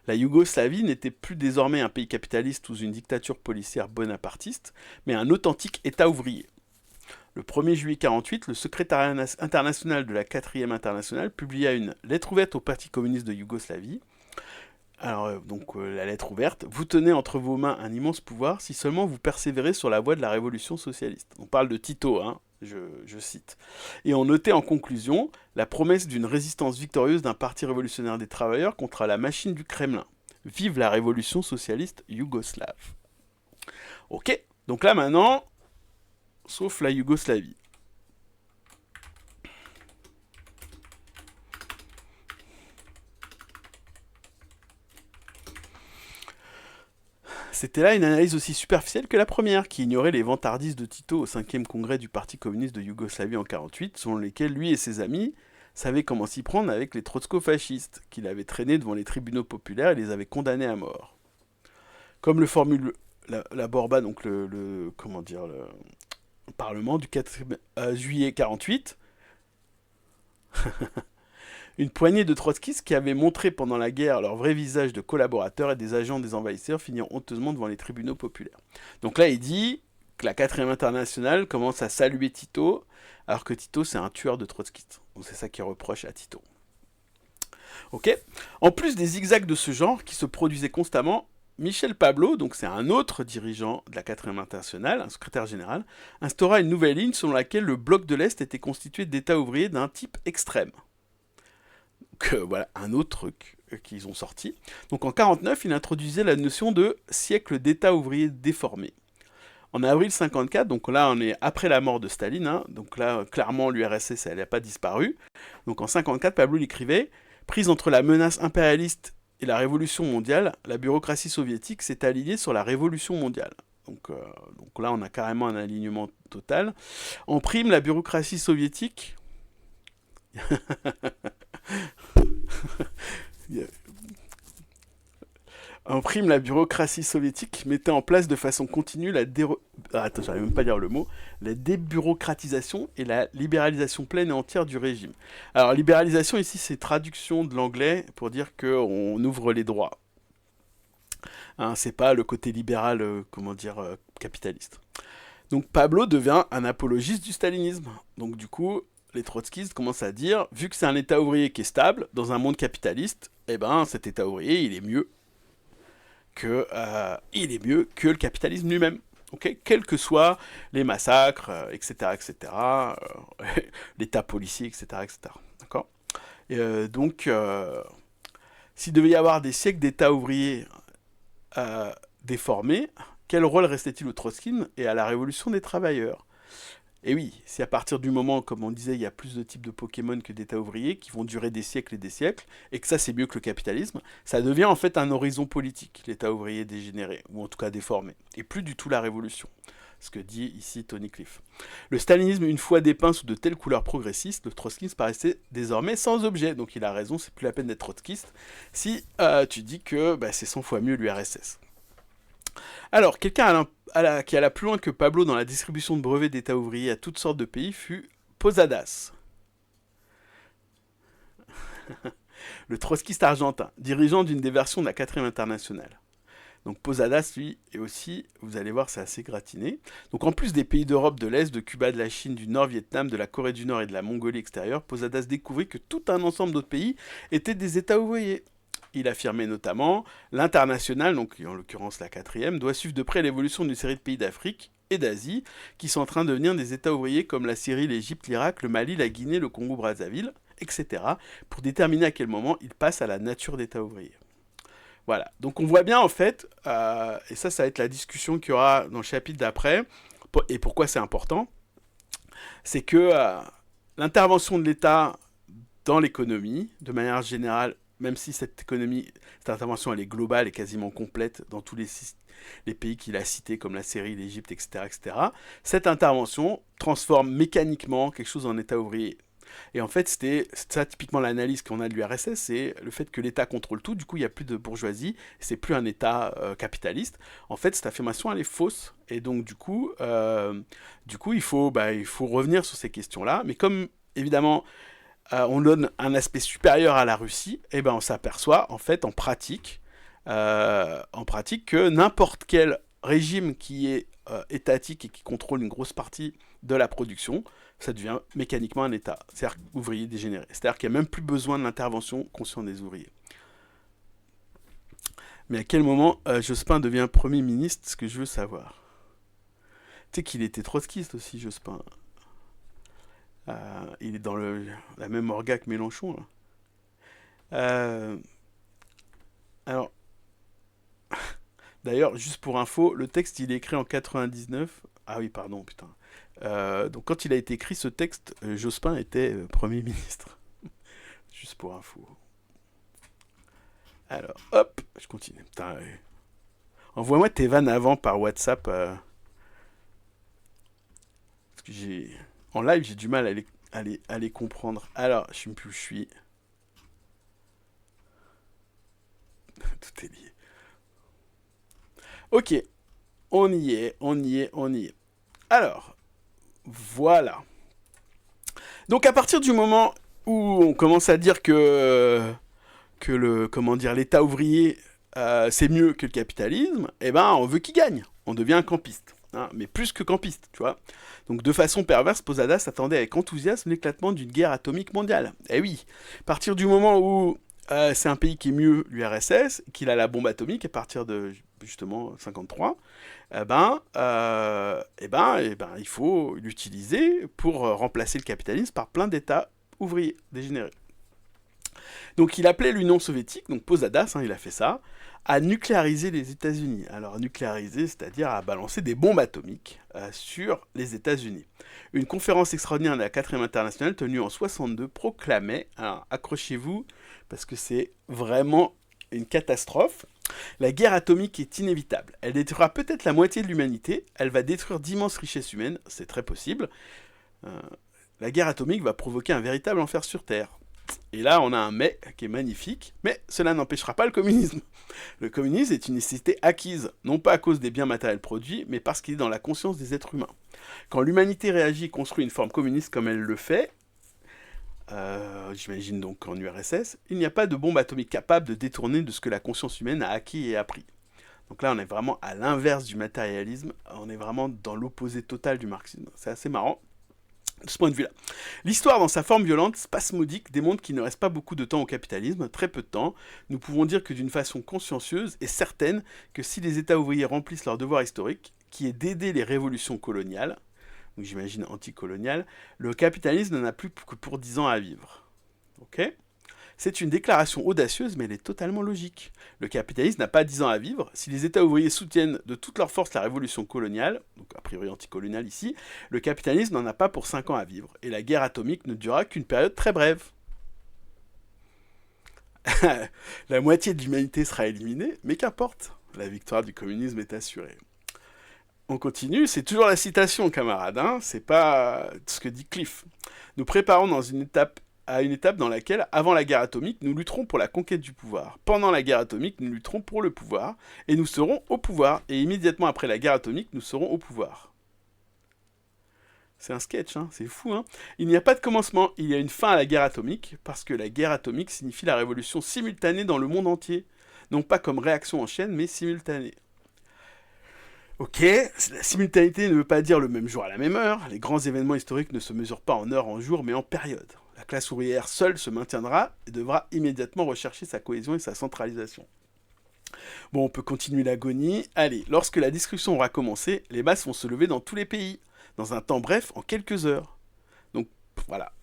La Yougoslavie n'était plus désormais un pays capitaliste sous une dictature policière bonapartiste, mais un authentique État ouvrier. Le 1er juillet 1948, le secrétariat international de la 4e internationale publia une lettre ouverte au Parti communiste de Yougoslavie. Alors, la lettre ouverte, vous tenez entre vos mains un immense pouvoir si seulement vous persévérez sur la voie de la révolution socialiste. On parle de Tito, hein, je cite. Et on notait en conclusion la promesse d'une résistance victorieuse d'un parti révolutionnaire des travailleurs contre la machine du Kremlin. Vive la révolution socialiste yougoslave. Ok, donc là maintenant, sauf la Yougoslavie. C'était là une analyse aussi superficielle que la première, qui ignorait les vantardises de Tito au 5e congrès du Parti communiste de Yougoslavie en 1948, selon lesquels lui et ses amis savaient comment s'y prendre avec les trotsko-fascistes, qu'il avait traînés devant les tribunaux populaires et les avait condamnés à mort. Comme le formule la Borba, donc le Parlement du 4 juillet 1948, une poignée de trotskistes qui avaient montré pendant la guerre leur vrai visage de collaborateurs et des agents des envahisseurs finirent honteusement devant les tribunaux populaires. Donc là, il dit que la 4e internationale commence à saluer Tito, alors que Tito, c'est un tueur de trotskistes. Donc c'est ça qu'il reproche à Tito. Ok. En plus des zigzags de ce genre qui se produisaient constamment, Michel Pablo, donc c'est un autre dirigeant de la 4e internationale, un secrétaire général, instaura une nouvelle ligne selon laquelle le bloc de l'Est était constitué d'États ouvriers d'un type extrême. Donc voilà, un autre truc qu'ils ont sorti. Donc en 1949, il introduisait la notion de siècle d'État ouvrier déformé. En avril 1954, donc là on est après la mort de Staline, hein, donc là clairement l'URSS elle n'a pas disparu. Donc en 1954, Pablo écrivait « Prise entre la menace impérialiste et la révolution mondiale, la bureaucratie soviétique s'est alignée sur la révolution mondiale. » Donc là on a carrément un alignement total. En prime, la bureaucratie soviétique... En prime, la bureaucratie soviétique mettait en place de façon continue la débureaucratisation et la libéralisation pleine et entière du régime. Alors, libéralisation, ici, c'est traduction de l'anglais pour dire qu'on ouvre les droits. Hein, c'est pas le côté libéral, capitaliste. Donc, Pablo devient un apologiste du stalinisme. Donc, du coup, les trotskistes commencent à dire, vu que c'est un État ouvrier qui est stable, dans un monde capitaliste, eh ben, cet État ouvrier, il est mieux que le capitalisme lui-même. Okay, quels que soient les massacres, etc., l'état policier, etc., etc. D'accord. Donc, s'il devait y avoir des siècles d'état ouvrier déformés, quel rôle restait-il au trotskisme et à la révolution des travailleurs? Et oui, si à partir du moment, comme on disait, il y a plus de types de Pokémon que d'états ouvriers qui vont durer des siècles et des siècles, et que ça c'est mieux que le capitalisme, ça devient en fait un horizon politique, l'état ouvrier dégénéré, ou en tout cas déformé, et plus du tout la révolution. Ce que dit ici Tony Cliff. Le stalinisme, une fois dépeint sous de telles couleurs progressistes, le trotskisme paraissait désormais sans objet. Donc il a raison, c'est plus la peine d'être trotskiste si tu dis que c'est 100 fois mieux l'URSS. Alors, quelqu'un qui alla plus loin que Pablo dans la distribution de brevets d'État ouvriers à toutes sortes de pays fut Posadas, le trotskiste argentin, dirigeant d'une des versions de la 4e internationale. Donc Posadas, lui, est aussi, vous allez voir, c'est assez gratiné. Donc en plus des pays d'Europe de l'Est, de Cuba, de la Chine, du Nord, Vietnam, de la Corée du Nord et de la Mongolie extérieure, Posadas découvrit que tout un ensemble d'autres pays étaient des États ouvriers. Il affirmait notamment l'international, donc en l'occurrence la 4e, doit suivre de près l'évolution d'une série de pays d'Afrique et d'Asie qui sont en train de devenir des États ouvriers comme la Syrie, l'Égypte, l'Irak, le Mali, la Guinée, le Congo-Brazzaville, etc. pour déterminer à quel moment ils passent à la nature d'État ouvrier. Voilà, donc on voit bien en fait, et ça va être la discussion qu'il y aura dans le chapitre d'après, et pourquoi c'est important, c'est que l'intervention de l'État dans l'économie, de manière générale, même si cette intervention elle est globale et quasiment complète dans tous les pays qu'il a cités, comme la Syrie, l'Égypte, etc., cette intervention transforme mécaniquement quelque chose en État ouvrier. Et en fait, c'était ça typiquement l'analyse qu'on a de l'URSS, c'est le fait que l'État contrôle tout, du coup il n'y a plus de bourgeoisie, c'est plus un État capitaliste. En fait, cette affirmation elle est fausse, et donc du coup il faut revenir sur ces questions-là, mais comme évidemment on donne un aspect supérieur à la Russie, et on s'aperçoit en fait en pratique que n'importe quel régime qui est étatique et qui contrôle une grosse partie de la production, ça devient mécaniquement un État, c'est-à-dire ouvrier dégénéré. C'est-à-dire qu'il n'y a même plus besoin de l'intervention consciente des ouvriers. Mais à quel moment Jospin devient Premier ministre, ce que je veux savoir. Tu sais qu'il était trotskiste aussi, Jospin. Il est dans la même orga que Mélenchon. Là. Alors, d'ailleurs, juste pour info, le texte il est écrit en 99. Ah oui, pardon, putain. Donc quand il a été écrit ce texte, Jospin était Premier ministre. Juste pour info. Alors, hop, je continue. Putain, envoie-moi tes vannes avant par WhatsApp. Parce que en live, j'ai du mal à les comprendre. Alors, je sais plus où je suis. Tout est lié. Ok, on y est. Alors, voilà. Donc à partir du moment où on commence à dire que l'État ouvrier c'est mieux que le capitalisme, on veut qu'il gagne. On devient un campiste. Hein, mais plus que campiste, tu vois. Donc de façon perverse, Posadas attendait avec enthousiasme l'éclatement d'une guerre atomique mondiale. Eh oui, à partir du moment où c'est un pays qui est mieux l'URSS, qu'il a la bombe atomique à partir de justement 53, il faut l'utiliser pour remplacer le capitalisme par plein d'États ouvriers dégénérés. Donc il appelait l'Union soviétique, donc Posadas, il a fait ça, à nucléariser les États-Unis. Alors nucléariser, c'est-à-dire à balancer des bombes atomiques sur les États-Unis. Une conférence extraordinaire de la 4e internationale tenue en 62 proclamait, alors accrochez-vous, parce que c'est vraiment une catastrophe, la guerre atomique est inévitable. Elle détruira peut-être la moitié de l'humanité, elle va détruire d'immenses richesses humaines, c'est très possible. La guerre atomique va provoquer un véritable enfer sur Terre. Et là, on a un mais qui est magnifique, mais cela n'empêchera pas le communisme. Le communisme est une nécessité acquise, non pas à cause des biens matériels produits, mais parce qu'il est dans la conscience des êtres humains. Quand l'humanité réagit et construit une forme communiste comme elle le fait, j'imagine donc en URSS, il n'y a pas de bombe atomique capable de détourner de ce que la conscience humaine a acquis et appris. Donc là, on est vraiment à l'inverse du matérialisme, on est vraiment dans l'opposé total du marxisme. C'est assez marrant. De ce point de vue-là. L'histoire, dans sa forme violente, spasmodique, démontre qu'il ne reste pas beaucoup de temps au capitalisme, très peu de temps. Nous pouvons dire que d'une façon consciencieuse et certaine que si les États ouvriers remplissent leur devoir historique, qui est d'aider les révolutions coloniales, donc j'imagine anticoloniales, le capitalisme n'en a plus que pour 10 ans à vivre. Ok ? C'est une déclaration audacieuse, mais elle est totalement logique. Le capitalisme n'a pas 10 ans à vivre. Si les États ouvriers soutiennent de toute leur force la révolution coloniale, donc a priori anticoloniale ici, le capitalisme n'en a pas pour 5 ans à vivre. Et la guerre atomique ne durera qu'une période très brève. La moitié de l'humanité sera éliminée, mais qu'importe, la victoire du communisme est assurée. On continue, c'est toujours la citation, camarade, hein, c'est pas ce que dit Cliff. Nous préparons à une étape dans laquelle, avant la guerre atomique, nous lutterons pour la conquête du pouvoir. Pendant la guerre atomique, nous lutterons pour le pouvoir, et nous serons au pouvoir. Et immédiatement après la guerre atomique, nous serons au pouvoir. C'est un sketch, hein, c'est fou, hein. Il n'y a pas de commencement, il y a une fin à la guerre atomique, parce que la guerre atomique signifie la révolution simultanée dans le monde entier. Non pas comme réaction en chaîne, mais simultanée. Ok, la simultanéité ne veut pas dire le même jour à la même heure. Les grands événements historiques ne se mesurent pas en heures, en jours, mais en périodes. La classe ouvrière seule se maintiendra et devra immédiatement rechercher sa cohésion et sa centralisation. Bon, on peut continuer l'agonie. Allez, lorsque la discussion aura commencé, les masses vont se lever dans tous les pays, dans un temps bref, en quelques heures. Donc, voilà.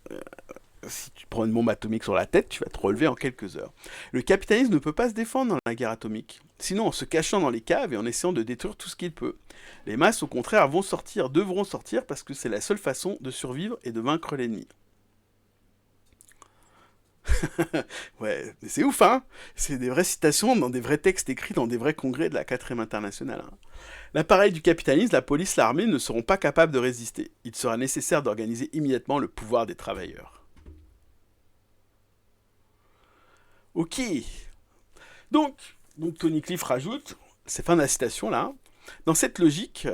Si tu prends une bombe atomique sur la tête, tu vas te relever en quelques heures. Le capitalisme ne peut pas se défendre dans la guerre atomique, sinon en se cachant dans les caves et en essayant de détruire tout ce qu'il peut. Les masses, au contraire, devront sortir parce que c'est la seule façon de survivre et de vaincre l'ennemi. Ouais, mais c'est ouf, hein. C'est des vraies citations dans des vrais textes écrits dans des vrais congrès de la 4e internationale. Hein. L'appareil du capitalisme, la police, l'armée ne seront pas capables de résister. Il sera nécessaire d'organiser immédiatement le pouvoir des travailleurs. Ok. Donc Tony Cliff rajoute, c'est fin de la citation là, dans cette logique,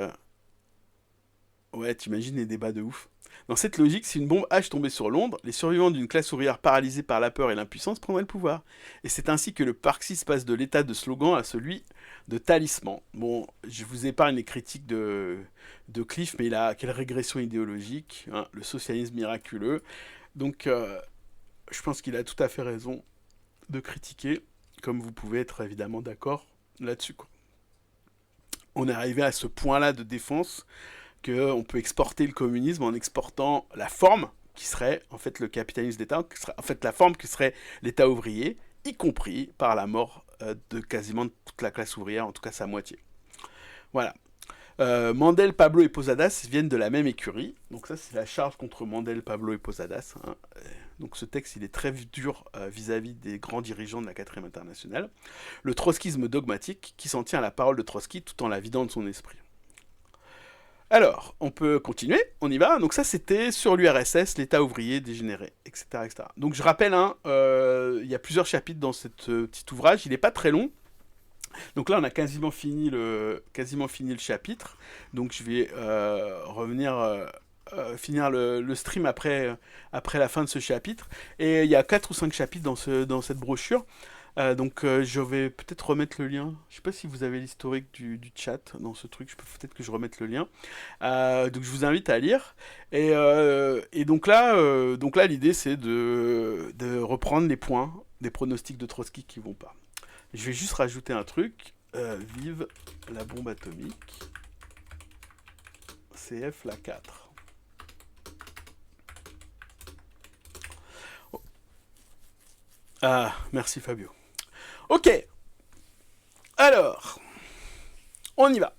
ouais, t'imagines les débats de ouf. Dans cette logique, si une bombe H tombait sur Londres, les survivants d'une classe ouvrière paralysée par la peur et l'impuissance prendraient le pouvoir. Et c'est ainsi que le marxisme passe de l'état de slogan à celui de talisman. Bon, je vous épargne les critiques de Cliff, mais quelle régression idéologique, hein, le socialisme miraculeux. Donc, je pense qu'il a tout à fait raison de critiquer, comme vous pouvez être évidemment d'accord là-dessus, quoi. On est arrivé à ce point-là de défense qu'on peut exporter le communisme en exportant la forme qui serait en fait le capitalisme d'État, qui serait en fait la forme qui serait l'État ouvrier, y compris par la mort de quasiment toute la classe ouvrière, en tout cas sa moitié. Voilà. Mandel, Pablo et Posadas viennent de la même écurie. Donc ça, c'est la charge contre Mandel, Pablo et Posadas. Hein. Donc ce texte, il est très dur vis-à-vis des grands dirigeants de la 4e internationale. Le trotskisme dogmatique qui s'en tient à la parole de Trotsky tout en la vidant de son esprit. Alors, on peut continuer, on y va. Donc ça, c'était sur l'URSS, l'État ouvrier dégénéré, etc. etc. Donc je rappelle, hein, il y a plusieurs chapitres dans ce petit ouvrage. Il n'est pas très long. Donc là, on a quasiment fini le chapitre. Donc je vais finir le stream après la fin de ce chapitre. Et il y a 4 ou 5 chapitres dans cette brochure. Donc je vais peut-être remettre le lien. Je sais pas si vous avez l'historique du chat dans ce truc. Peut-être que je remette le lien. Donc je vous invite à lire. Et donc là, l'idée c'est de reprendre les points des pronostics de Trotsky qui vont pas. Je vais juste rajouter un truc. Vive la bombe atomique. CF la 4. Oh. Ah, merci Fabio. Ok. Alors, on y va.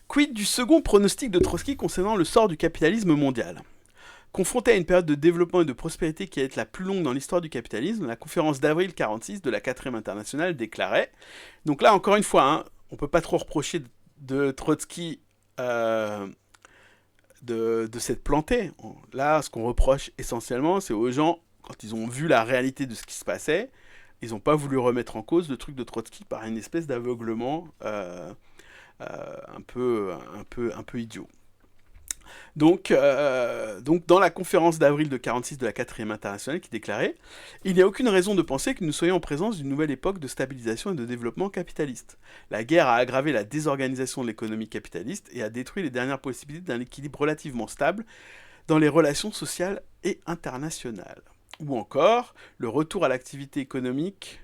Quid du second pronostic de Trotsky concernant le sort du capitalisme mondial ? Confronté à une période de développement et de prospérité qui va être la plus longue dans l'histoire du capitalisme, la conférence d'avril 1946 de la 4e internationale déclarait, donc là encore une fois, hein, on ne peut pas trop reprocher de Trotsky de s'être planté. Là, ce qu'on reproche essentiellement, c'est aux gens, quand ils ont vu la réalité de ce qui se passait, ils n'ont pas voulu remettre en cause le truc de Trotsky par une espèce d'aveuglement un peu idiot. Donc, dans la conférence d'avril de 1946 de la 4e internationale qui déclarait « Il n'y a aucune raison de penser que nous soyons en présence d'une nouvelle époque de stabilisation et de développement capitaliste. La guerre a aggravé la désorganisation de l'économie capitaliste et a détruit les dernières possibilités d'un équilibre relativement stable dans les relations sociales et internationales. » Ou encore, le retour à l'activité économique...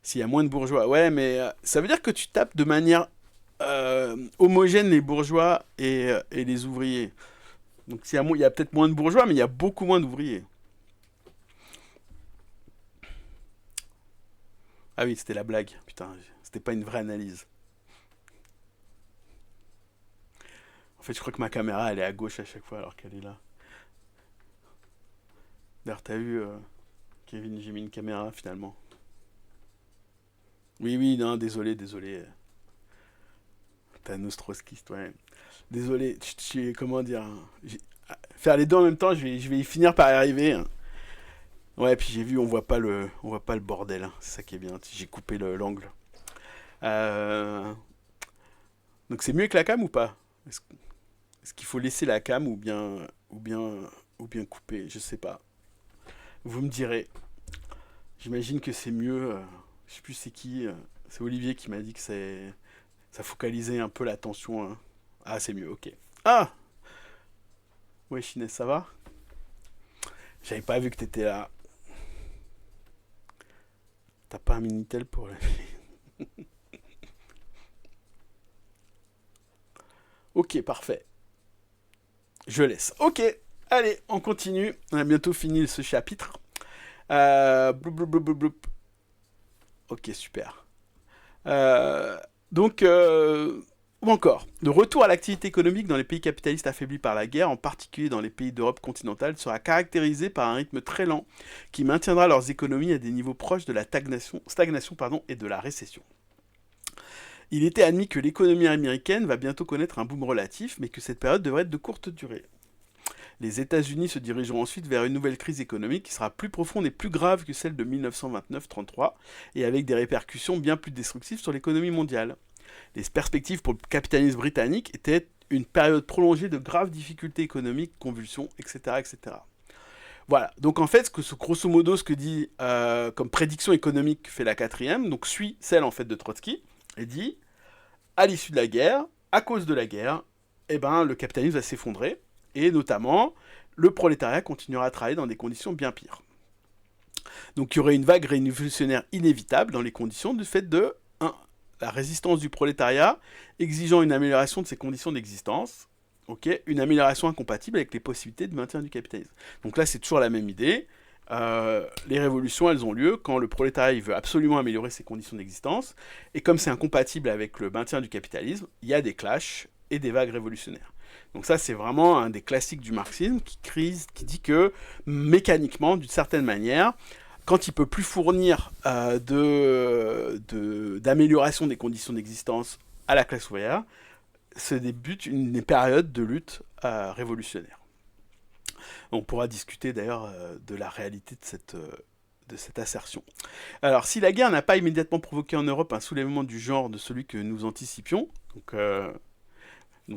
S'il y a moins de bourgeois, ouais, mais ça veut dire que tu tapes de manière homogène les bourgeois et les ouvriers. Donc il y a peut-être moins de bourgeois, mais il y a beaucoup moins d'ouvriers. Ah oui, c'était la blague. Putain, c'était pas une vraie analyse. En fait, je crois que ma caméra, elle est à gauche à chaque fois alors qu'elle est là. D'ailleurs, t'as vu, Kevin, j'ai mis une caméra finalement. Oui, oui, non, désolé, désolé. T'es un ostrowskiste, ouais. Désolé, comment dire, faire les deux en même temps, je vais y finir par y arriver, hein. Ouais, puis j'ai vu, on voit pas le bordel, hein. C'est ça qui est bien. J'ai coupé l'angle. Euh, donc c'est mieux que la cam ou pas? Est-ce est-ce qu'il faut laisser la cam ou bien, ou bien couper? Je sais pas. Vous me direz. J'imagine que c'est mieux. Je sais plus c'est qui. C'est Olivier qui m'a dit que ça focalisait un peu l'attention, hein. Ah, c'est mieux, ok. Ah! Ouais, Chinès, ça va? J'avais pas vu que t'étais là. T'as pas un Minitel pour... Ok, parfait. Je laisse. Ok, allez, on continue. On a bientôt fini ce chapitre. Bloup, bloup, bloup, bloup, bloup. Ok, super. Euh, donc, ou encore, le retour à l'activité économique dans les pays capitalistes affaiblis par la guerre, en particulier dans les pays d'Europe continentale, sera caractérisé par un rythme très lent qui maintiendra leurs économies à des niveaux proches de la stagnation et de la récession. Il était admis que l'économie américaine va bientôt connaître un boom relatif, mais que cette période devrait être de courte durée. Les États-Unis se dirigeront ensuite vers une nouvelle crise économique qui sera plus profonde et plus grave que celle de 1929-33, et avec des répercussions bien plus destructives sur l'économie mondiale. Les perspectives pour le capitalisme britannique étaient une période prolongée de graves difficultés économiques, convulsions, etc. etc. Voilà, donc en fait, grosso modo, ce que dit comme prédiction économique que fait la quatrième, donc suit celle en fait de Trotsky, et dit, à l'issue de la guerre, à cause de la guerre, eh ben, le capitalisme va s'effondrer, et notamment, le prolétariat continuera à travailler dans des conditions bien pires. Donc il y aurait une vague révolutionnaire inévitable dans les conditions du fait de 1. La résistance du prolétariat exigeant une amélioration de ses conditions d'existence, ok, une amélioration incompatible avec les possibilités de maintien du capitalisme. Donc là c'est toujours la même idée. Les révolutions, elles ont lieu quand le prolétariat il veut absolument améliorer ses conditions d'existence, et comme c'est incompatible avec le maintien du capitalisme, il y a des clashs et des vagues révolutionnaires. Donc ça, c'est vraiment un des classiques du marxisme qui dit que mécaniquement, d'une certaine manière, quand il peut plus fournir d'amélioration des conditions d'existence à la classe ouvrière, se débute une période de lutte révolutionnaire. On pourra discuter d'ailleurs de la réalité de cette assertion. Alors, si la guerre n'a pas immédiatement provoqué en Europe un soulèvement du genre de celui que nous anticipions, donc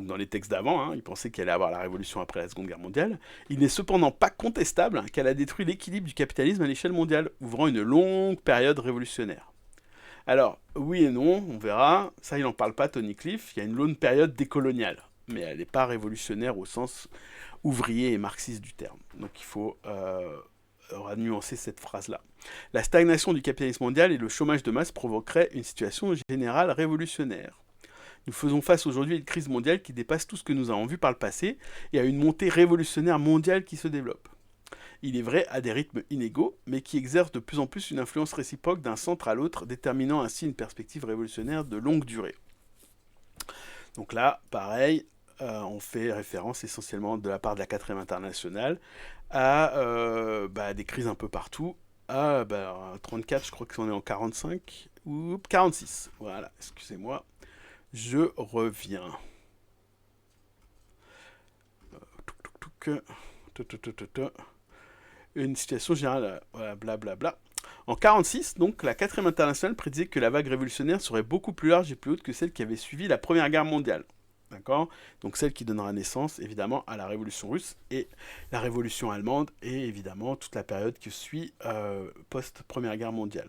dans les textes d'avant, hein, ils pensaient qu'il allait avoir la révolution après la Seconde Guerre mondiale, il n'est cependant pas contestable qu'elle a détruit l'équilibre du capitalisme à l'échelle mondiale, ouvrant une longue période révolutionnaire. Alors, oui et non, on verra, ça il n'en parle pas Tony Cliff, il y a une longue période décoloniale, mais elle n'est pas révolutionnaire au sens ouvrier et marxiste du terme. Donc il faut nuancer cette phrase-là. La stagnation du capitalisme mondial et le chômage de masse provoqueraient une situation générale révolutionnaire. Nous faisons face aujourd'hui à une crise mondiale qui dépasse tout ce que nous avons vu par le passé et à une montée révolutionnaire mondiale qui se développe. Il est vrai à des rythmes inégaux, mais qui exerce de plus en plus une influence réciproque d'un centre à l'autre, déterminant ainsi une perspective révolutionnaire de longue durée. Donc là, pareil, on fait référence essentiellement de la part de la 4e internationale à des crises un peu partout. À 34, je crois qu'on est en 45 ou 46. Voilà, excusez-moi. Je reviens. Une situation générale, voilà, blablabla. En 1946, donc, la 4e internationale prédisait que la vague révolutionnaire serait beaucoup plus large et plus haute que celle qui avait suivi la Première Guerre mondiale. D'accord? Donc celle qui donnera naissance, évidemment, à la Révolution russe et la Révolution allemande et, évidemment, toute la période qui suit post-Première Guerre mondiale.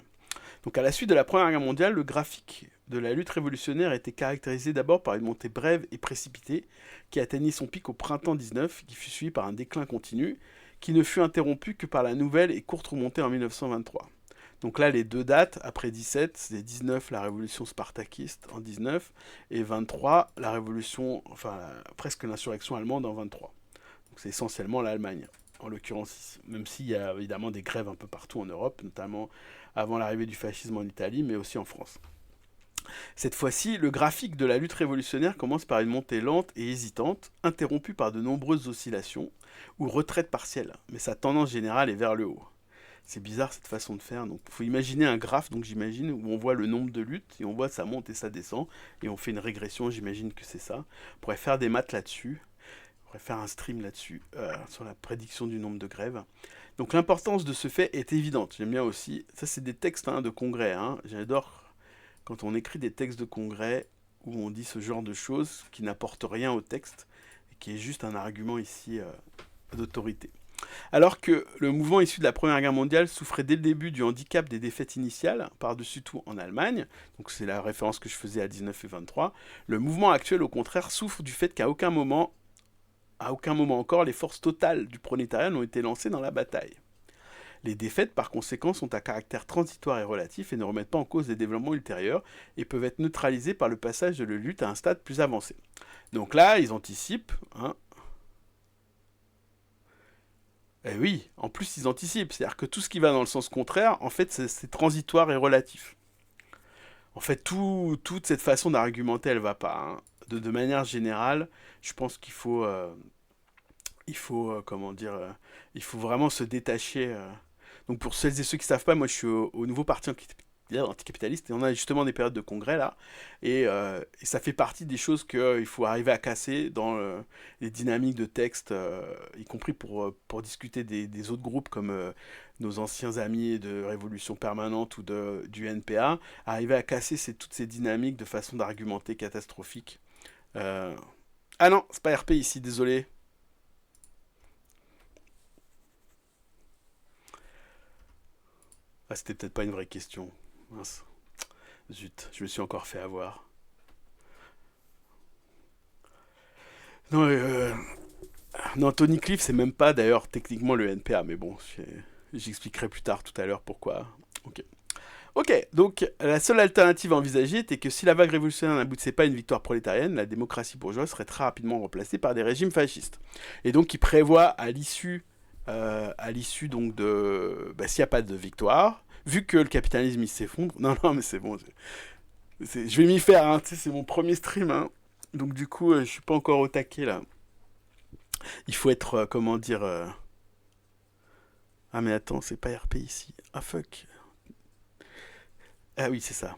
Donc à la suite de la Première Guerre mondiale, le graphique de la lutte révolutionnaire était caractérisé d'abord par une montée brève et précipitée qui atteignit son pic au printemps 19, qui fut suivi par un déclin continu, qui ne fut interrompu que par la nouvelle et courte remontée en 1923. Donc là, les deux dates, après 17, c'est 19, la révolution spartakiste en 19, et 23, la révolution, presque l'insurrection allemande en 23. Donc c'est essentiellement l'Allemagne, en l'occurrence ici. Même s'il y a évidemment des grèves un peu partout en Europe, notamment avant l'arrivée du fascisme en Italie, mais aussi en France. Cette fois-ci, le graphique de la lutte révolutionnaire commence par une montée lente et hésitante, interrompue par de nombreuses oscillations ou retraites partielles, mais sa tendance générale est vers le haut. C'est bizarre cette façon de faire, donc il faut imaginer un graphe, donc j'imagine, où on voit le nombre de luttes, et on voit ça monte et ça descend, et on fait une régression, j'imagine que c'est ça. On pourrait faire des maths là-dessus, on pourrait faire un stream là-dessus, sur la prédiction du nombre de grèves. Donc l'importance de ce fait est évidente, j'aime bien aussi, ça c'est des textes de congrès, j'adore quand on écrit des textes de congrès où on dit ce genre de choses qui n'apportent rien au texte et qui est juste un argument ici d'autorité. Alors que le mouvement issu de la Première Guerre mondiale souffrait dès le début du handicap des défaites initiales, par-dessus tout en Allemagne, donc c'est la référence que je faisais à 19 et 23, le mouvement actuel au contraire souffre du fait qu'à aucun moment encore, les forces totales du prolétariat n'ont été lancées dans la bataille. Les défaites, par conséquent, sont à caractère transitoire et relatif et ne remettent pas en cause les développements ultérieurs et peuvent être neutralisées par le passage de la lutte à un stade plus avancé. Donc là, ils anticipent. Eh oui, en plus, ils anticipent. C'est-à-dire que tout ce qui va dans le sens contraire, en fait, c'est transitoire et relatif. En fait, toute cette façon d'argumenter, elle va pas. De manière générale, je pense qu'il faut... il faut vraiment se détacher. Donc pour celles et ceux qui ne savent pas, moi je suis au nouveau parti anticapitaliste et on a justement des périodes de congrès là. Et ça fait partie des choses qu'il faut arriver à casser dans les dynamiques de texte, y compris pour discuter des autres groupes comme nos anciens amis de Révolution Permanente ou du NPA. Arriver à casser toutes ces dynamiques de façon d'argumenter catastrophique. Ah non, c'est pas RP ici, désolé. Ah, c'était peut-être pas une vraie question. Mince. Zut, je me suis encore fait avoir. Non, non, Tony Cliff, c'est même pas d'ailleurs techniquement le NPA, mais bon, j'expliquerai plus tard tout à l'heure pourquoi. Ok. Ok, donc la seule alternative envisagée était que si la vague révolutionnaire n'aboutissait pas à une victoire prolétarienne, la démocratie bourgeoise serait très rapidement remplacée par des régimes fascistes. Et donc il prévoit à l'issue donc de... s'il n'y a pas de victoire, vu que le capitalisme il s'effondre... Non, mais c'est bon. Je vais m'y faire, c'est mon premier stream. Donc du coup, je suis pas encore au taquet là. Il faut être, comment dire... Ah mais attends, c'est pas RP ici. Ah fuck. Ah oui, c'est ça.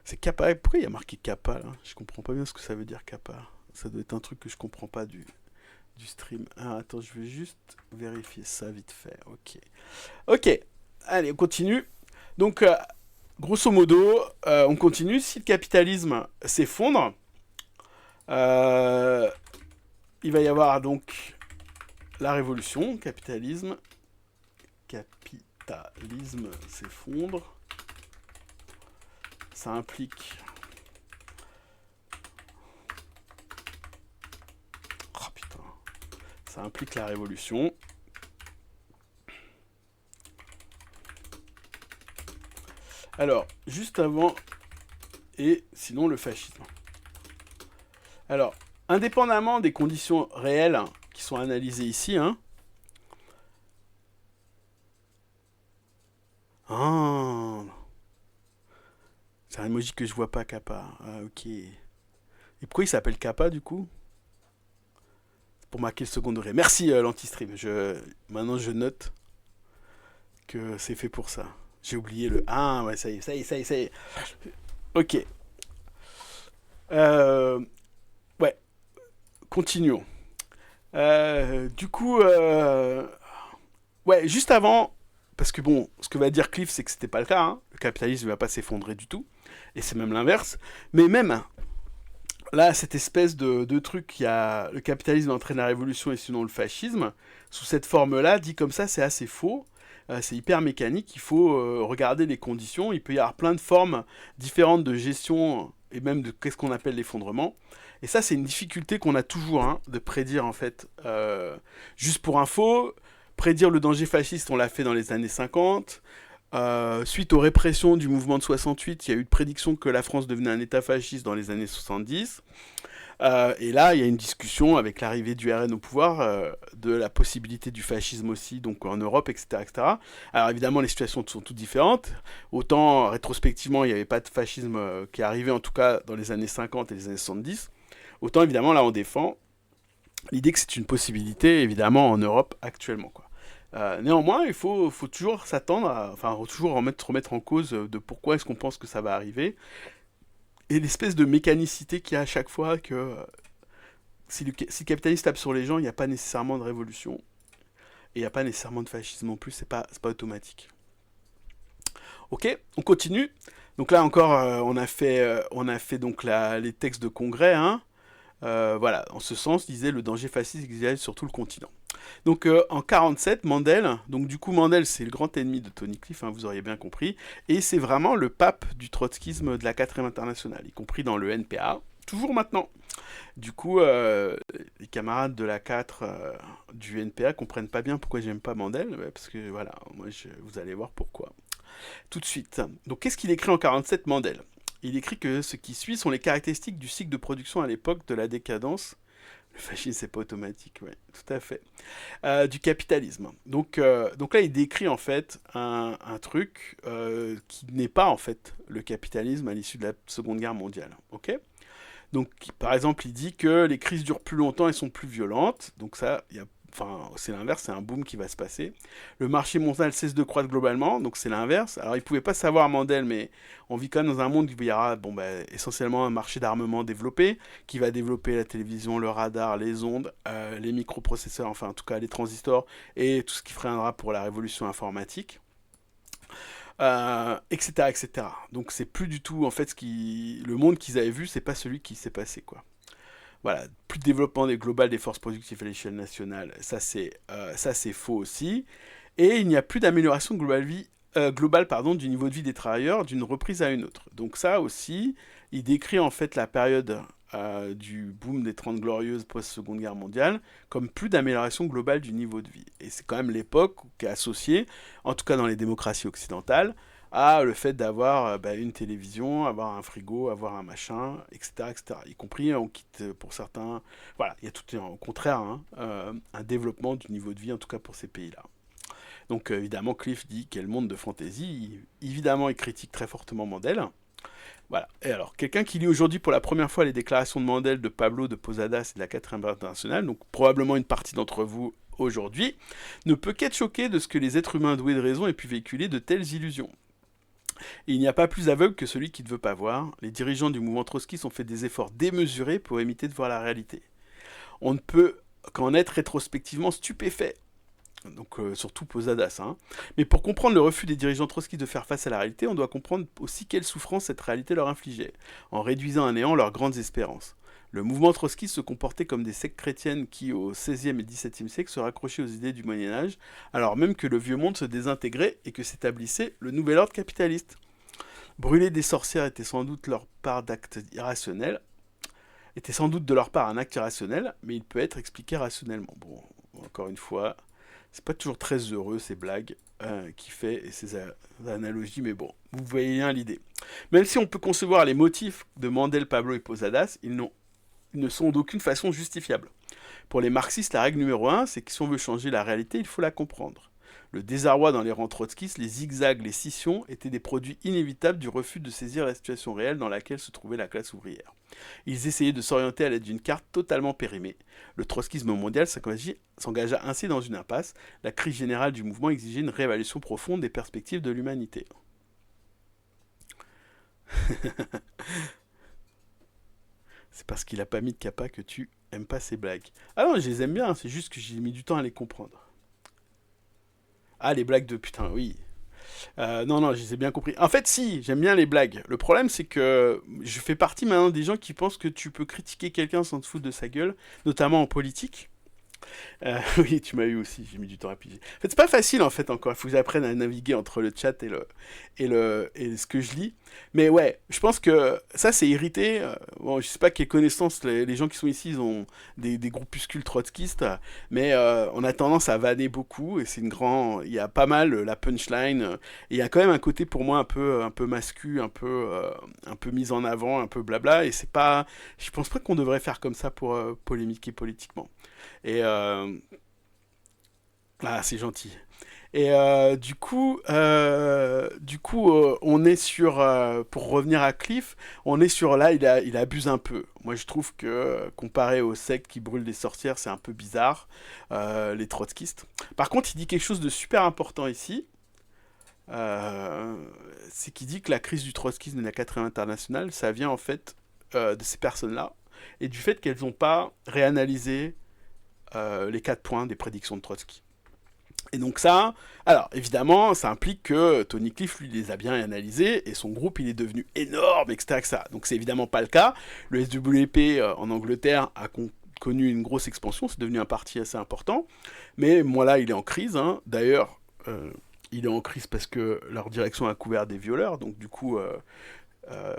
C'est kappa. Pourquoi il y a marqué kappa là? Je comprends pas bien ce que ça veut dire kappa. Ça doit être un truc que je comprends pas du stream. Ah, attends, je vais juste vérifier ça vite fait. Ok. Ok. Allez, on continue. Donc, grosso modo, on continue. Si le capitalisme s'effondre, il va y avoir donc la révolution. Capitalisme s'effondre. Ça implique... Oh putain. Ça implique la révolution. Alors, juste avant, et sinon le fascisme. Alors, indépendamment des conditions réelles qui sont analysées ici, Ah, c'est un emoji que je vois pas, Kappa. Ah, ok. Et pourquoi il s'appelle Kappa du coup? Pour marquer le second degré. Merci l'anti-stream. Maintenant je note que c'est fait pour ça. J'ai oublié le... Ah ouais, ça y est. Ok. Ouais, continuons. Du coup, ouais, juste avant, parce que bon, ce que va dire Cliff, c'est que c'était pas le cas. Le capitalisme ne va pas s'effondrer du tout. Et c'est même l'inverse. Mais même là, cette espèce de truc qui a le capitalisme entraîne la révolution et sinon le fascisme, sous cette forme-là, dit comme ça, c'est assez faux. C'est hyper mécanique. Il faut regarder les conditions. Il peut y avoir plein de formes différentes de gestion et même de qu'est-ce qu'on appelle l'effondrement. Et ça, c'est une difficulté qu'on a toujours de prédire en fait. Juste pour info, prédire le danger fasciste, on l'a fait dans les années 50. Suite aux répressions du mouvement de 68, il y a eu une prédiction que la France devenait un État fasciste dans les années 70. Et là, il y a une discussion avec l'arrivée du RN au pouvoir, de la possibilité du fascisme aussi, donc en Europe, etc., etc. Alors évidemment, les situations sont toutes différentes. Autant, rétrospectivement, il n'y avait pas de fascisme qui est arrivé, en tout cas dans les années 50 et les années 70. Autant, évidemment, là, on défend l'idée que c'est une possibilité, évidemment, en Europe actuellement, quoi. Néanmoins, il faut toujours s'attendre enfin, toujours remettre en cause de pourquoi est-ce qu'on pense que ça va arriver, et l'espèce de mécanicité qu'il y a à chaque fois que si le capitalisme tape sur les gens, il n'y a pas nécessairement de révolution. Et il n'y a pas nécessairement de fascisme non plus, c'est pas automatique. Ok, on continue. Donc là encore, on a fait donc les textes de congrès. Hein. Voilà, en ce sens, disait le danger fasciste existe sur tout le continent. Donc en 47, Mandel, donc du coup Mandel c'est le grand ennemi de Tony Cliff, hein, vous auriez bien compris, et c'est vraiment le pape du trotskisme de la 4e internationale, y compris dans le NPA, toujours maintenant. Du coup, les camarades de la 4 du NPA comprennent pas bien pourquoi j'aime pas Mandel, parce que voilà, vous allez voir pourquoi. Tout de suite. Donc qu'est-ce qu'il écrit en 47, Mandel? Il écrit que ce qui suit sont les caractéristiques du cycle de production à l'époque de la décadence. Le fascisme, c'est pas automatique, oui, tout à fait. Du capitalisme. Donc là, il décrit en fait un truc qui n'est pas en fait le capitalisme à l'issue de la Seconde Guerre mondiale. Ok. Donc, par exemple, il dit que les crises durent plus longtemps et sont plus violentes. Donc ça, enfin, c'est l'inverse, c'est un boom qui va se passer. Le marché mondial cesse de croître globalement, donc c'est l'inverse. Alors, il ne pouvait pas savoir Mandel, mais on vit quand même dans un monde où il y aura essentiellement un marché d'armement développé, qui va développer la télévision, le radar, les ondes, les microprocesseurs, enfin en tout cas les transistors, et tout ce qui freinera pour la révolution informatique. Etc., etc. Donc c'est plus du tout en fait le monde qu'ils avaient vu, c'est pas celui qui s'est passé quoi. Voilà, plus de développement global des forces productives à l'échelle nationale, ça c'est faux aussi. Et il n'y a plus d'amélioration globale du niveau de vie des travailleurs d'une reprise à une autre. Donc ça aussi, il décrit en fait la période du boom des 30 glorieuses post-seconde guerre mondiale comme plus d'amélioration globale du niveau de vie. Et c'est quand même l'époque qui est associée, en tout cas dans les démocraties occidentales, à le fait d'avoir une télévision, avoir un frigo, avoir un machin, etc., etc. Y compris, on quitte pour certains... Voilà, il y a tout au contraire, hein, un développement du niveau de vie, en tout cas pour ces pays-là. Donc évidemment, Cliff dit quel monde de fantaisie. Évidemment, il critique très fortement Mandel. Voilà. Et alors, quelqu'un qui lit aujourd'hui pour la première fois les déclarations de Mandel, de Pablo, de Posadas et de la 4e internationale, donc probablement une partie d'entre vous aujourd'hui, ne peut qu'être choqué de ce que les êtres humains doués de raison aient pu véhiculer de telles illusions. Et il n'y a pas plus aveugle que celui qui ne veut pas voir. Les dirigeants du mouvement trotskiste ont fait des efforts démesurés pour imiter de voir la réalité. On ne peut qu'en être rétrospectivement stupéfait. Donc surtout Posadas. Hein. Mais pour comprendre le refus des dirigeants trotskistes de faire face à la réalité, on doit comprendre aussi quelle souffrance cette réalité leur infligeait, en réduisant à néant leurs grandes espérances. Le mouvement trotskiste se comportait comme des sectes chrétiennes qui, au XVIe et XVIIe siècle, se raccrochaient aux idées du Moyen-Âge, alors même que le vieux monde se désintégrait et que s'établissait le nouvel ordre capitaliste. Brûler des sorcières était sans doute leur part d'acte irrationnel, était sans doute de leur part un acte irrationnel, mais il peut être expliqué rationnellement. Bon, encore une fois, c'est pas toujours très heureux ces blagues qu'il fait et ces analogies, mais bon, vous voyez bien l'idée. Même si on peut concevoir les motifs de Mandel, Pablo et Posadas, ils ne sont d'aucune façon justifiables. Pour les marxistes, la règle numéro 1, c'est que si on veut changer la réalité, il faut la comprendre. Le désarroi dans les rangs trotskistes, les zigzags, les scissions étaient des produits inévitables du refus de saisir la situation réelle dans laquelle se trouvait la classe ouvrière. Ils essayaient de s'orienter à l'aide d'une carte totalement périmée. Le trotskisme mondial s'engagea ainsi dans une impasse. La crise générale du mouvement exigeait une réévaluation profonde des perspectives de l'humanité. C'est parce qu'il a pas mis de capa que tu aimes pas ces blagues. Ah non, je les aime bien, c'est juste que j'ai mis du temps à les comprendre. Ah, les blagues de putain, oui. Non, je les ai bien compris. En fait, si, j'aime bien les blagues. Le problème, c'est que je fais partie maintenant des gens qui pensent que tu peux critiquer quelqu'un sans te foutre de sa gueule, notamment en politique. Oui, tu m'as eu aussi, j'ai mis du temps à piger. En fait, c'est pas facile en fait encore. Il faut que j'apprenne à naviguer entre le chat et ce que je lis. Mais ouais, je pense que ça c'est irrité. Bon, je sais pas quelles connaissances les gens qui sont ici, ils ont des groupuscules trotskistes, mais on a tendance à vanner beaucoup et c'est une grand. Il y a pas mal la punchline. Et il y a quand même un côté pour moi un peu mascu, un peu mis en avant, un peu blabla. Et c'est pas. Je pense pas qu'on devrait faire comme ça pour polémiquer politiquement. Et c'est gentil. Et on est sur, pour revenir à Cliff, on est sur là, il abuse un peu. Moi, je trouve que comparé aux sectes qui brûlent des sorcières, c'est un peu bizarre, les trotskistes. Par contre, il dit quelque chose de super important ici. euh, c'est qu'il dit que la crise du trotskisme de la 4ème internationale, ça vient en fait de ces personnes-là et du fait qu'elles n'ont pas réanalysé les 4 points des prédictions de Trotsky. Et donc ça, alors évidemment, ça implique que Tony Cliff, lui, les a bien analysés, et son groupe, il est devenu énorme, etc. Donc c'est évidemment pas le cas. Le SWP en Angleterre a connu une grosse expansion, c'est devenu un parti assez important. Mais moi là, il est en crise, hein. D'ailleurs, il est en crise parce que leur direction a couvert des violeurs, donc du coup...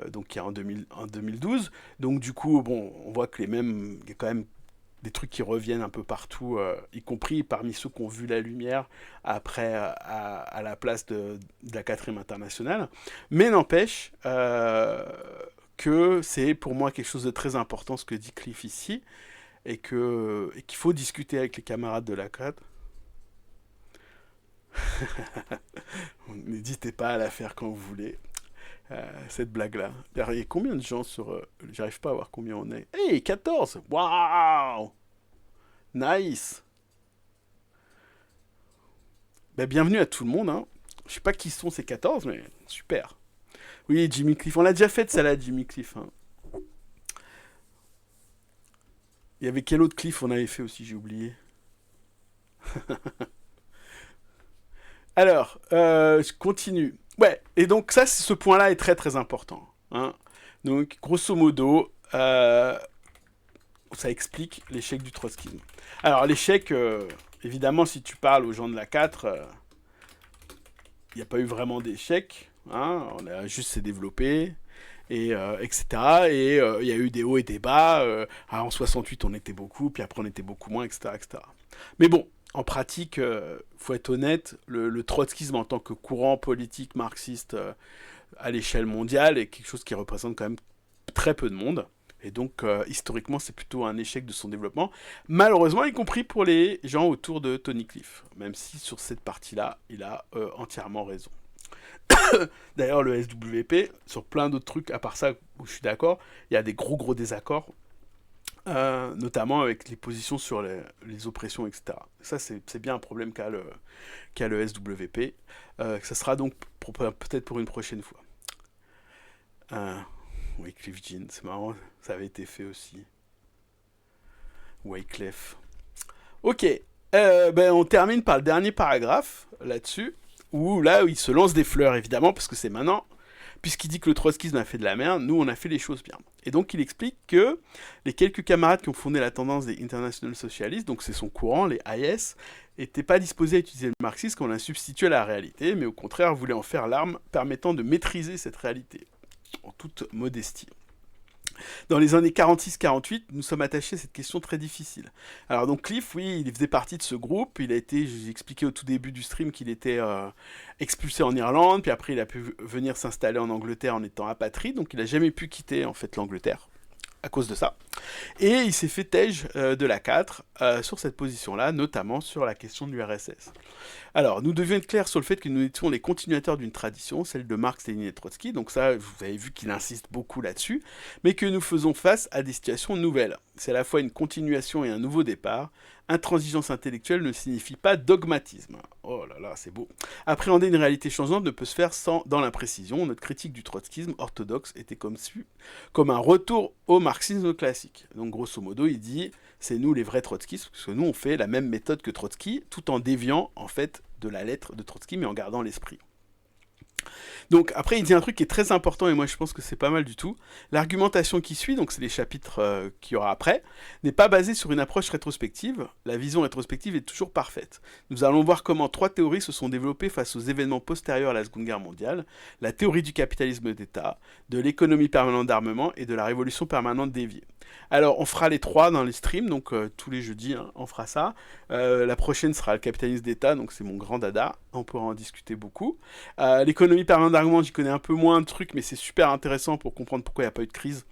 donc il y a en 2012. Donc du coup, bon, on voit que il y a quand même des trucs qui reviennent un peu partout, y compris parmi ceux qui ont vu la lumière après à la place de la 4ème internationale. Mais n'empêche que c'est pour moi quelque chose de très important ce que dit Cliff ici, et qu'il faut discuter avec les camarades de la CAD. N'hésitez pas à la faire quand vous voulez. Cette blague-là. Il y a combien de gens sur... J'arrive pas à voir combien on est. Hey, 14. Waouh. Nice. Ben, bienvenue à tout le monde. Hein. Je sais pas qui sont ces 14, mais super. Oui, Jimmy Cliff. On l'a déjà fait de celle-là, Jimmy Cliff. Hein. Il y avait quel autre Cliff on avait fait aussi, j'ai oublié. Alors, je continue. Ouais, et donc ça, ce point-là est très très important. Hein. Donc, grosso modo, ça explique l'échec du trotskisme. Alors, l'échec, évidemment, si tu parles aux gens de la 4, il n'y a pas eu vraiment d'échec. Hein, on a juste s'est développé, etc. Et il y a eu des hauts et des bas. En 68, on était beaucoup, puis après, on était beaucoup moins, etc. etc. Mais bon, en pratique, faut être honnête, le trotskisme en tant que courant politique marxiste à l'échelle mondiale est quelque chose qui représente quand même très peu de monde. Et donc, historiquement, c'est plutôt un échec de son développement. Malheureusement, y compris pour les gens autour de Tony Cliff. Même si sur cette partie-là, il a entièrement raison. D'ailleurs, le SWP, sur plein d'autres trucs, à part ça, où je suis d'accord, il y a des gros désaccords, notamment avec les positions sur les oppressions, etc. Ça, c'est bien un problème qu'a le SWP. Ça sera donc peut-être pour une prochaine fois. Wycliffe Jean, c'est marrant, ça avait été fait aussi. Wycliffe. Ok, on termine par le dernier paragraphe là-dessus, où il se lance des fleurs, évidemment, parce que c'est maintenant, puisqu'il dit que le trotskisme a fait de la merde, nous on a fait les choses bien. Et donc il explique que les quelques camarades qui ont fondé la tendance des International Socialists, donc c'est son courant, les IS, n'étaient pas disposés à utiliser le marxisme comme un substitut à la réalité, mais au contraire voulaient en faire l'arme permettant de maîtriser cette réalité, en toute modestie. Dans les années 46-48, nous sommes attachés à cette question très difficile. Alors donc Cliff, oui, il faisait partie de ce groupe. Il a été, j'ai expliqué au tout début du stream qu'il était expulsé en Irlande, puis après il a pu venir s'installer en Angleterre en étant apatride, donc il n'a jamais pu quitter en fait l'Angleterre à cause de ça. Et il s'est fait tège de la 4 sur cette position-là, notamment sur la question de l'URSS. Alors, nous devions être clairs sur le fait que nous étions les continuateurs d'une tradition, celle de Marx, Lénine et Trotsky, donc ça, vous avez vu qu'il insiste beaucoup là-dessus, mais que nous faisons face à des situations nouvelles. C'est à la fois une continuation et un nouveau départ. Intransigeance intellectuelle ne signifie pas dogmatisme. Oh là là, c'est beau. Appréhender une réalité changeante ne peut se faire dans l'imprécision. Notre critique du trotskisme orthodoxe était comme un retour au marxisme classique. Donc grosso modo, il dit, c'est nous les vrais trotskistes, parce que nous on fait la même méthode que Trotsky, tout en déviant en fait de la lettre de Trotsky, mais en gardant l'esprit. Donc après, il dit un truc qui est très important, et moi je pense que c'est pas mal du tout. L'argumentation qui suit, donc c'est les chapitres qu'il y aura après, n'est pas basée sur une approche rétrospective. La vision rétrospective est toujours parfaite. Nous allons voir comment trois théories se sont développées face aux événements postérieurs à la Seconde Guerre mondiale. La théorie du capitalisme d'État, de l'économie permanente d'armement et de la révolution permanente déviée. Alors, on fera les trois dans les streams, donc tous les jeudis, hein, on fera ça. La prochaine sera le capitalisme d'État, donc c'est mon grand dada, on pourra en discuter beaucoup. L'économie permanente d'armement, j'y connais un peu moins de trucs, mais c'est super intéressant pour comprendre pourquoi il n'y a pas eu de crise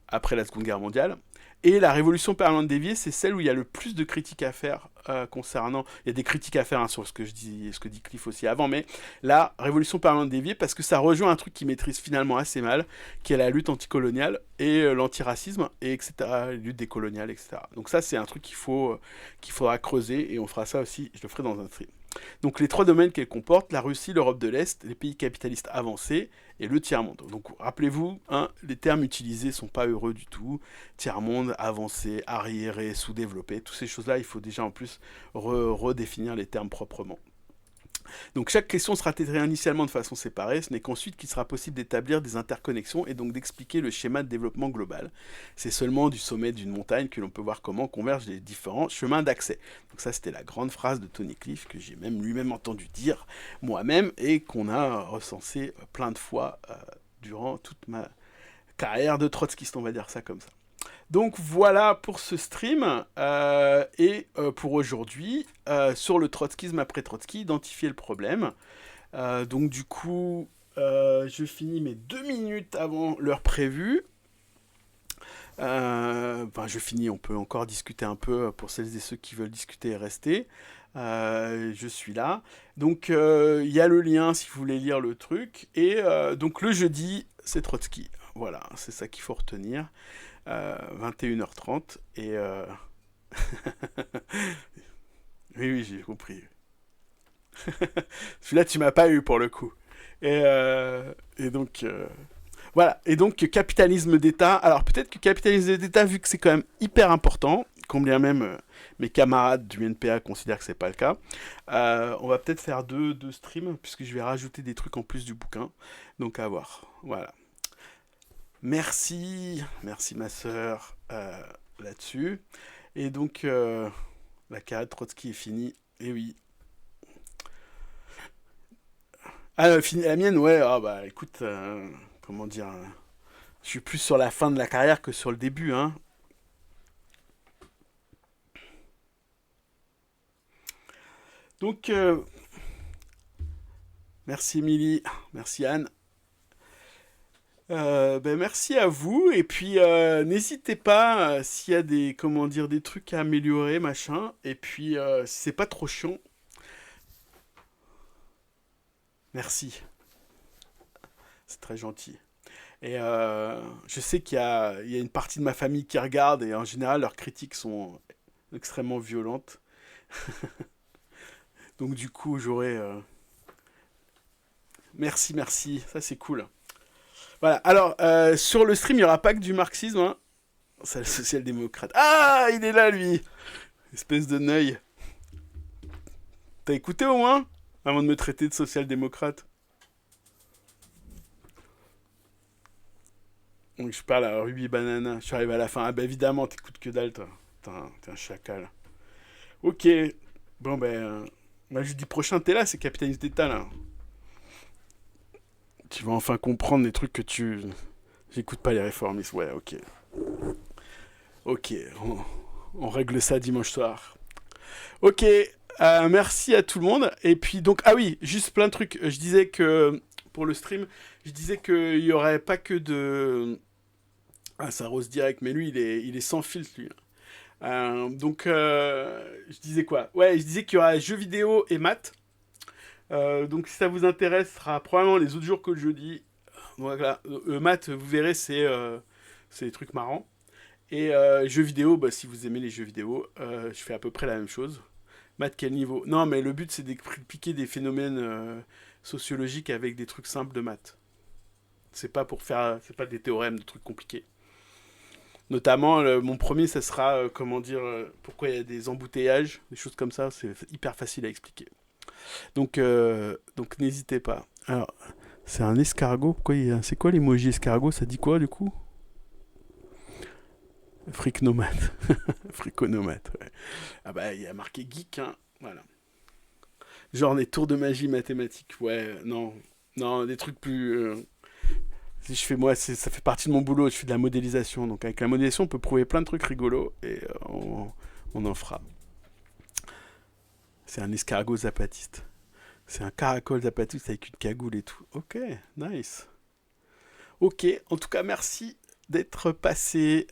après la Seconde Guerre mondiale. Et la révolution permanente déviée, c'est celle où il y a le plus de critiques à faire concernant... Il y a des critiques à faire hein, sur ce que dit Cliff aussi avant, mais la révolution permanente déviée, parce que ça rejoint un truc qu'il maîtrise finalement assez mal, qui est la lutte anticoloniale et l'antiracisme, et etc., la lutte décoloniale, etc. Donc ça, c'est un truc qu'il faudra creuser, et on fera ça aussi, je le ferai dans un stream. Donc les trois domaines qu'elle comporte, la Russie, l'Europe de l'Est, les pays capitalistes avancés et le tiers-monde. Donc rappelez-vous, hein, les termes utilisés sont pas heureux du tout. Tiers-monde, avancé, arriéré, sous-développé, toutes ces choses-là, il faut déjà en plus redéfinir les termes proprement. Donc chaque question sera traitée initialement de façon séparée, ce n'est qu'ensuite qu'il sera possible d'établir des interconnexions et donc d'expliquer le schéma de développement global. C'est seulement du sommet d'une montagne que l'on peut voir comment convergent les différents chemins d'accès. Donc ça c'était la grande phrase de Tony Cliff que j'ai même lui-même entendu dire moi-même et qu'on a recensé plein de fois durant toute ma carrière de trotskiste, on va dire ça comme ça. Donc voilà pour ce stream et pour aujourd'hui sur le trotskisme après Trotsky, identifier le problème. Donc du coup, je finis mes 2 minutes avant l'heure prévue. Je finis, on peut encore discuter un peu pour celles et ceux qui veulent discuter et rester. Je suis là. Donc il y a le lien si vous voulez lire le truc. Et donc le jeudi, c'est Trotsky. Voilà, c'est ça qu'il faut retenir. 21h30 et oui j'ai compris. Celui-là tu m'as pas eu pour le coup et donc voilà et donc capitalisme d'État. Alors peut-être que capitalisme d'État vu que c'est quand même hyper important, combien même mes camarades du NPA considèrent que c'est pas le cas, on va peut-être faire deux streams puisque je vais rajouter des trucs en plus du bouquin, donc à voir. Voilà. Merci ma sœur là-dessus. Et donc, la carrière de Trotsky est finie. Et oui. Ah, fini la mienne, ouais. Ah bah écoute, comment dire, je suis plus sur la fin de la carrière que sur le début, hein. Donc, merci Émilie, merci Anne. Merci à vous et puis n'hésitez pas s'il y a des des trucs à améliorer machin et puis si c'est pas trop chiant, merci, c'est très gentil et je sais qu'il y a une partie de ma famille qui regarde et en général leurs critiques sont extrêmement violentes donc du coup j'aurais merci ça c'est cool. Voilà, alors, sur le stream, il n'y aura pas que du marxisme, hein. C'est le social-démocrate. Ah, il est là, lui. Espèce de neuil. T'as écouté au moins avant de me traiter de social-démocrate. Donc je parle à Ruby Banana. Je suis arrivé à la fin. Ah bah évidemment, t'écoutes que dalle, toi. T'es un chacal. Ok. Bon jeudi prochain, t'es là, c'est capitalisme d'État, là. Tu vas enfin comprendre les trucs que tu... J'écoute pas les réformistes. Ouais, ok. Ok, on règle ça dimanche soir. Ok, merci à tout le monde. Et puis donc, ah oui, juste plein de trucs. Je disais que, pour le stream, je disais qu'il y aurait pas que de... Ah, ça rose direct, mais lui, il est sans filtre, lui. Je disais quoi? Ouais, je disais qu'il y aura jeux vidéo et maths. Donc si ça vous intéresse, ce sera probablement les autres jours que le jeudi. Voilà, maths, vous verrez, c'est des trucs marrants. Et jeux vidéo, bah, si vous aimez les jeux vidéo, je fais à peu près la même chose. Maths, quel niveau? Non, mais le but, c'est d'expliquer des phénomènes sociologiques avec des trucs simples de maths. C'est pas c'est pas des théorèmes, des trucs compliqués. Notamment, mon premier, ça sera, pourquoi il y a des embouteillages, des choses comme ça, c'est hyper facile à expliquer. Donc n'hésitez pas. Alors, C'est un escargot. C'est quoi l'emoji escargot? Ça dit quoi du coup? Fricnomate. Friconomate, ouais. Ah bah, il y a marqué geek, hein. Voilà. Genre des tours de magie mathématiques. Ouais, non. Non, des trucs plus. Si je fais moi, ça fait partie de mon boulot. Je fais de la modélisation. Donc avec la modélisation, on peut prouver plein de trucs rigolos et on en fera. C'est un escargot zapatiste. C'est un caracol zapatiste avec une cagoule et tout. Ok, nice. Ok, en tout cas, merci d'être passé.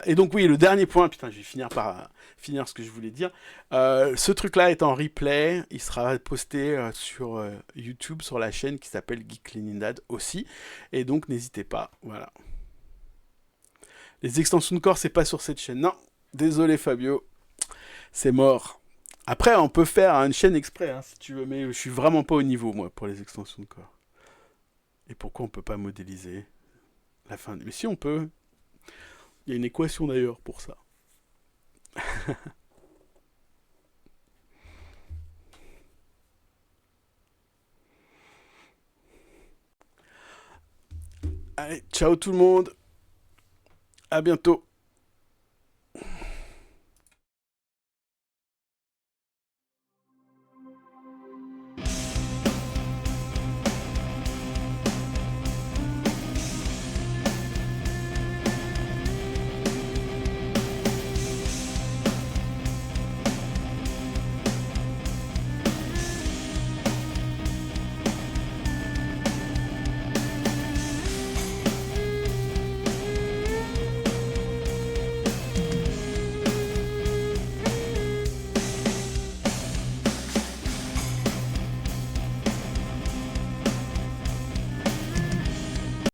Et donc oui, le dernier point, putain, je vais finir par finir ce que je voulais dire. Ce truc-là est en replay, il sera posté sur YouTube, sur la chaîne qui s'appelle Geek Leningrad aussi. Et donc n'hésitez pas, voilà. Les extensions de corps, c'est pas sur cette chaîne. Non, désolé Fabio, c'est mort. Après, on peut faire une chaîne exprès, hein, si tu veux, mais je suis vraiment pas au niveau, moi, pour les extensions de corps. Et pourquoi on peut pas modéliser la fin? Mais si on peut, il y a une équation d'ailleurs pour ça. Allez, ciao tout le monde, à bientôt.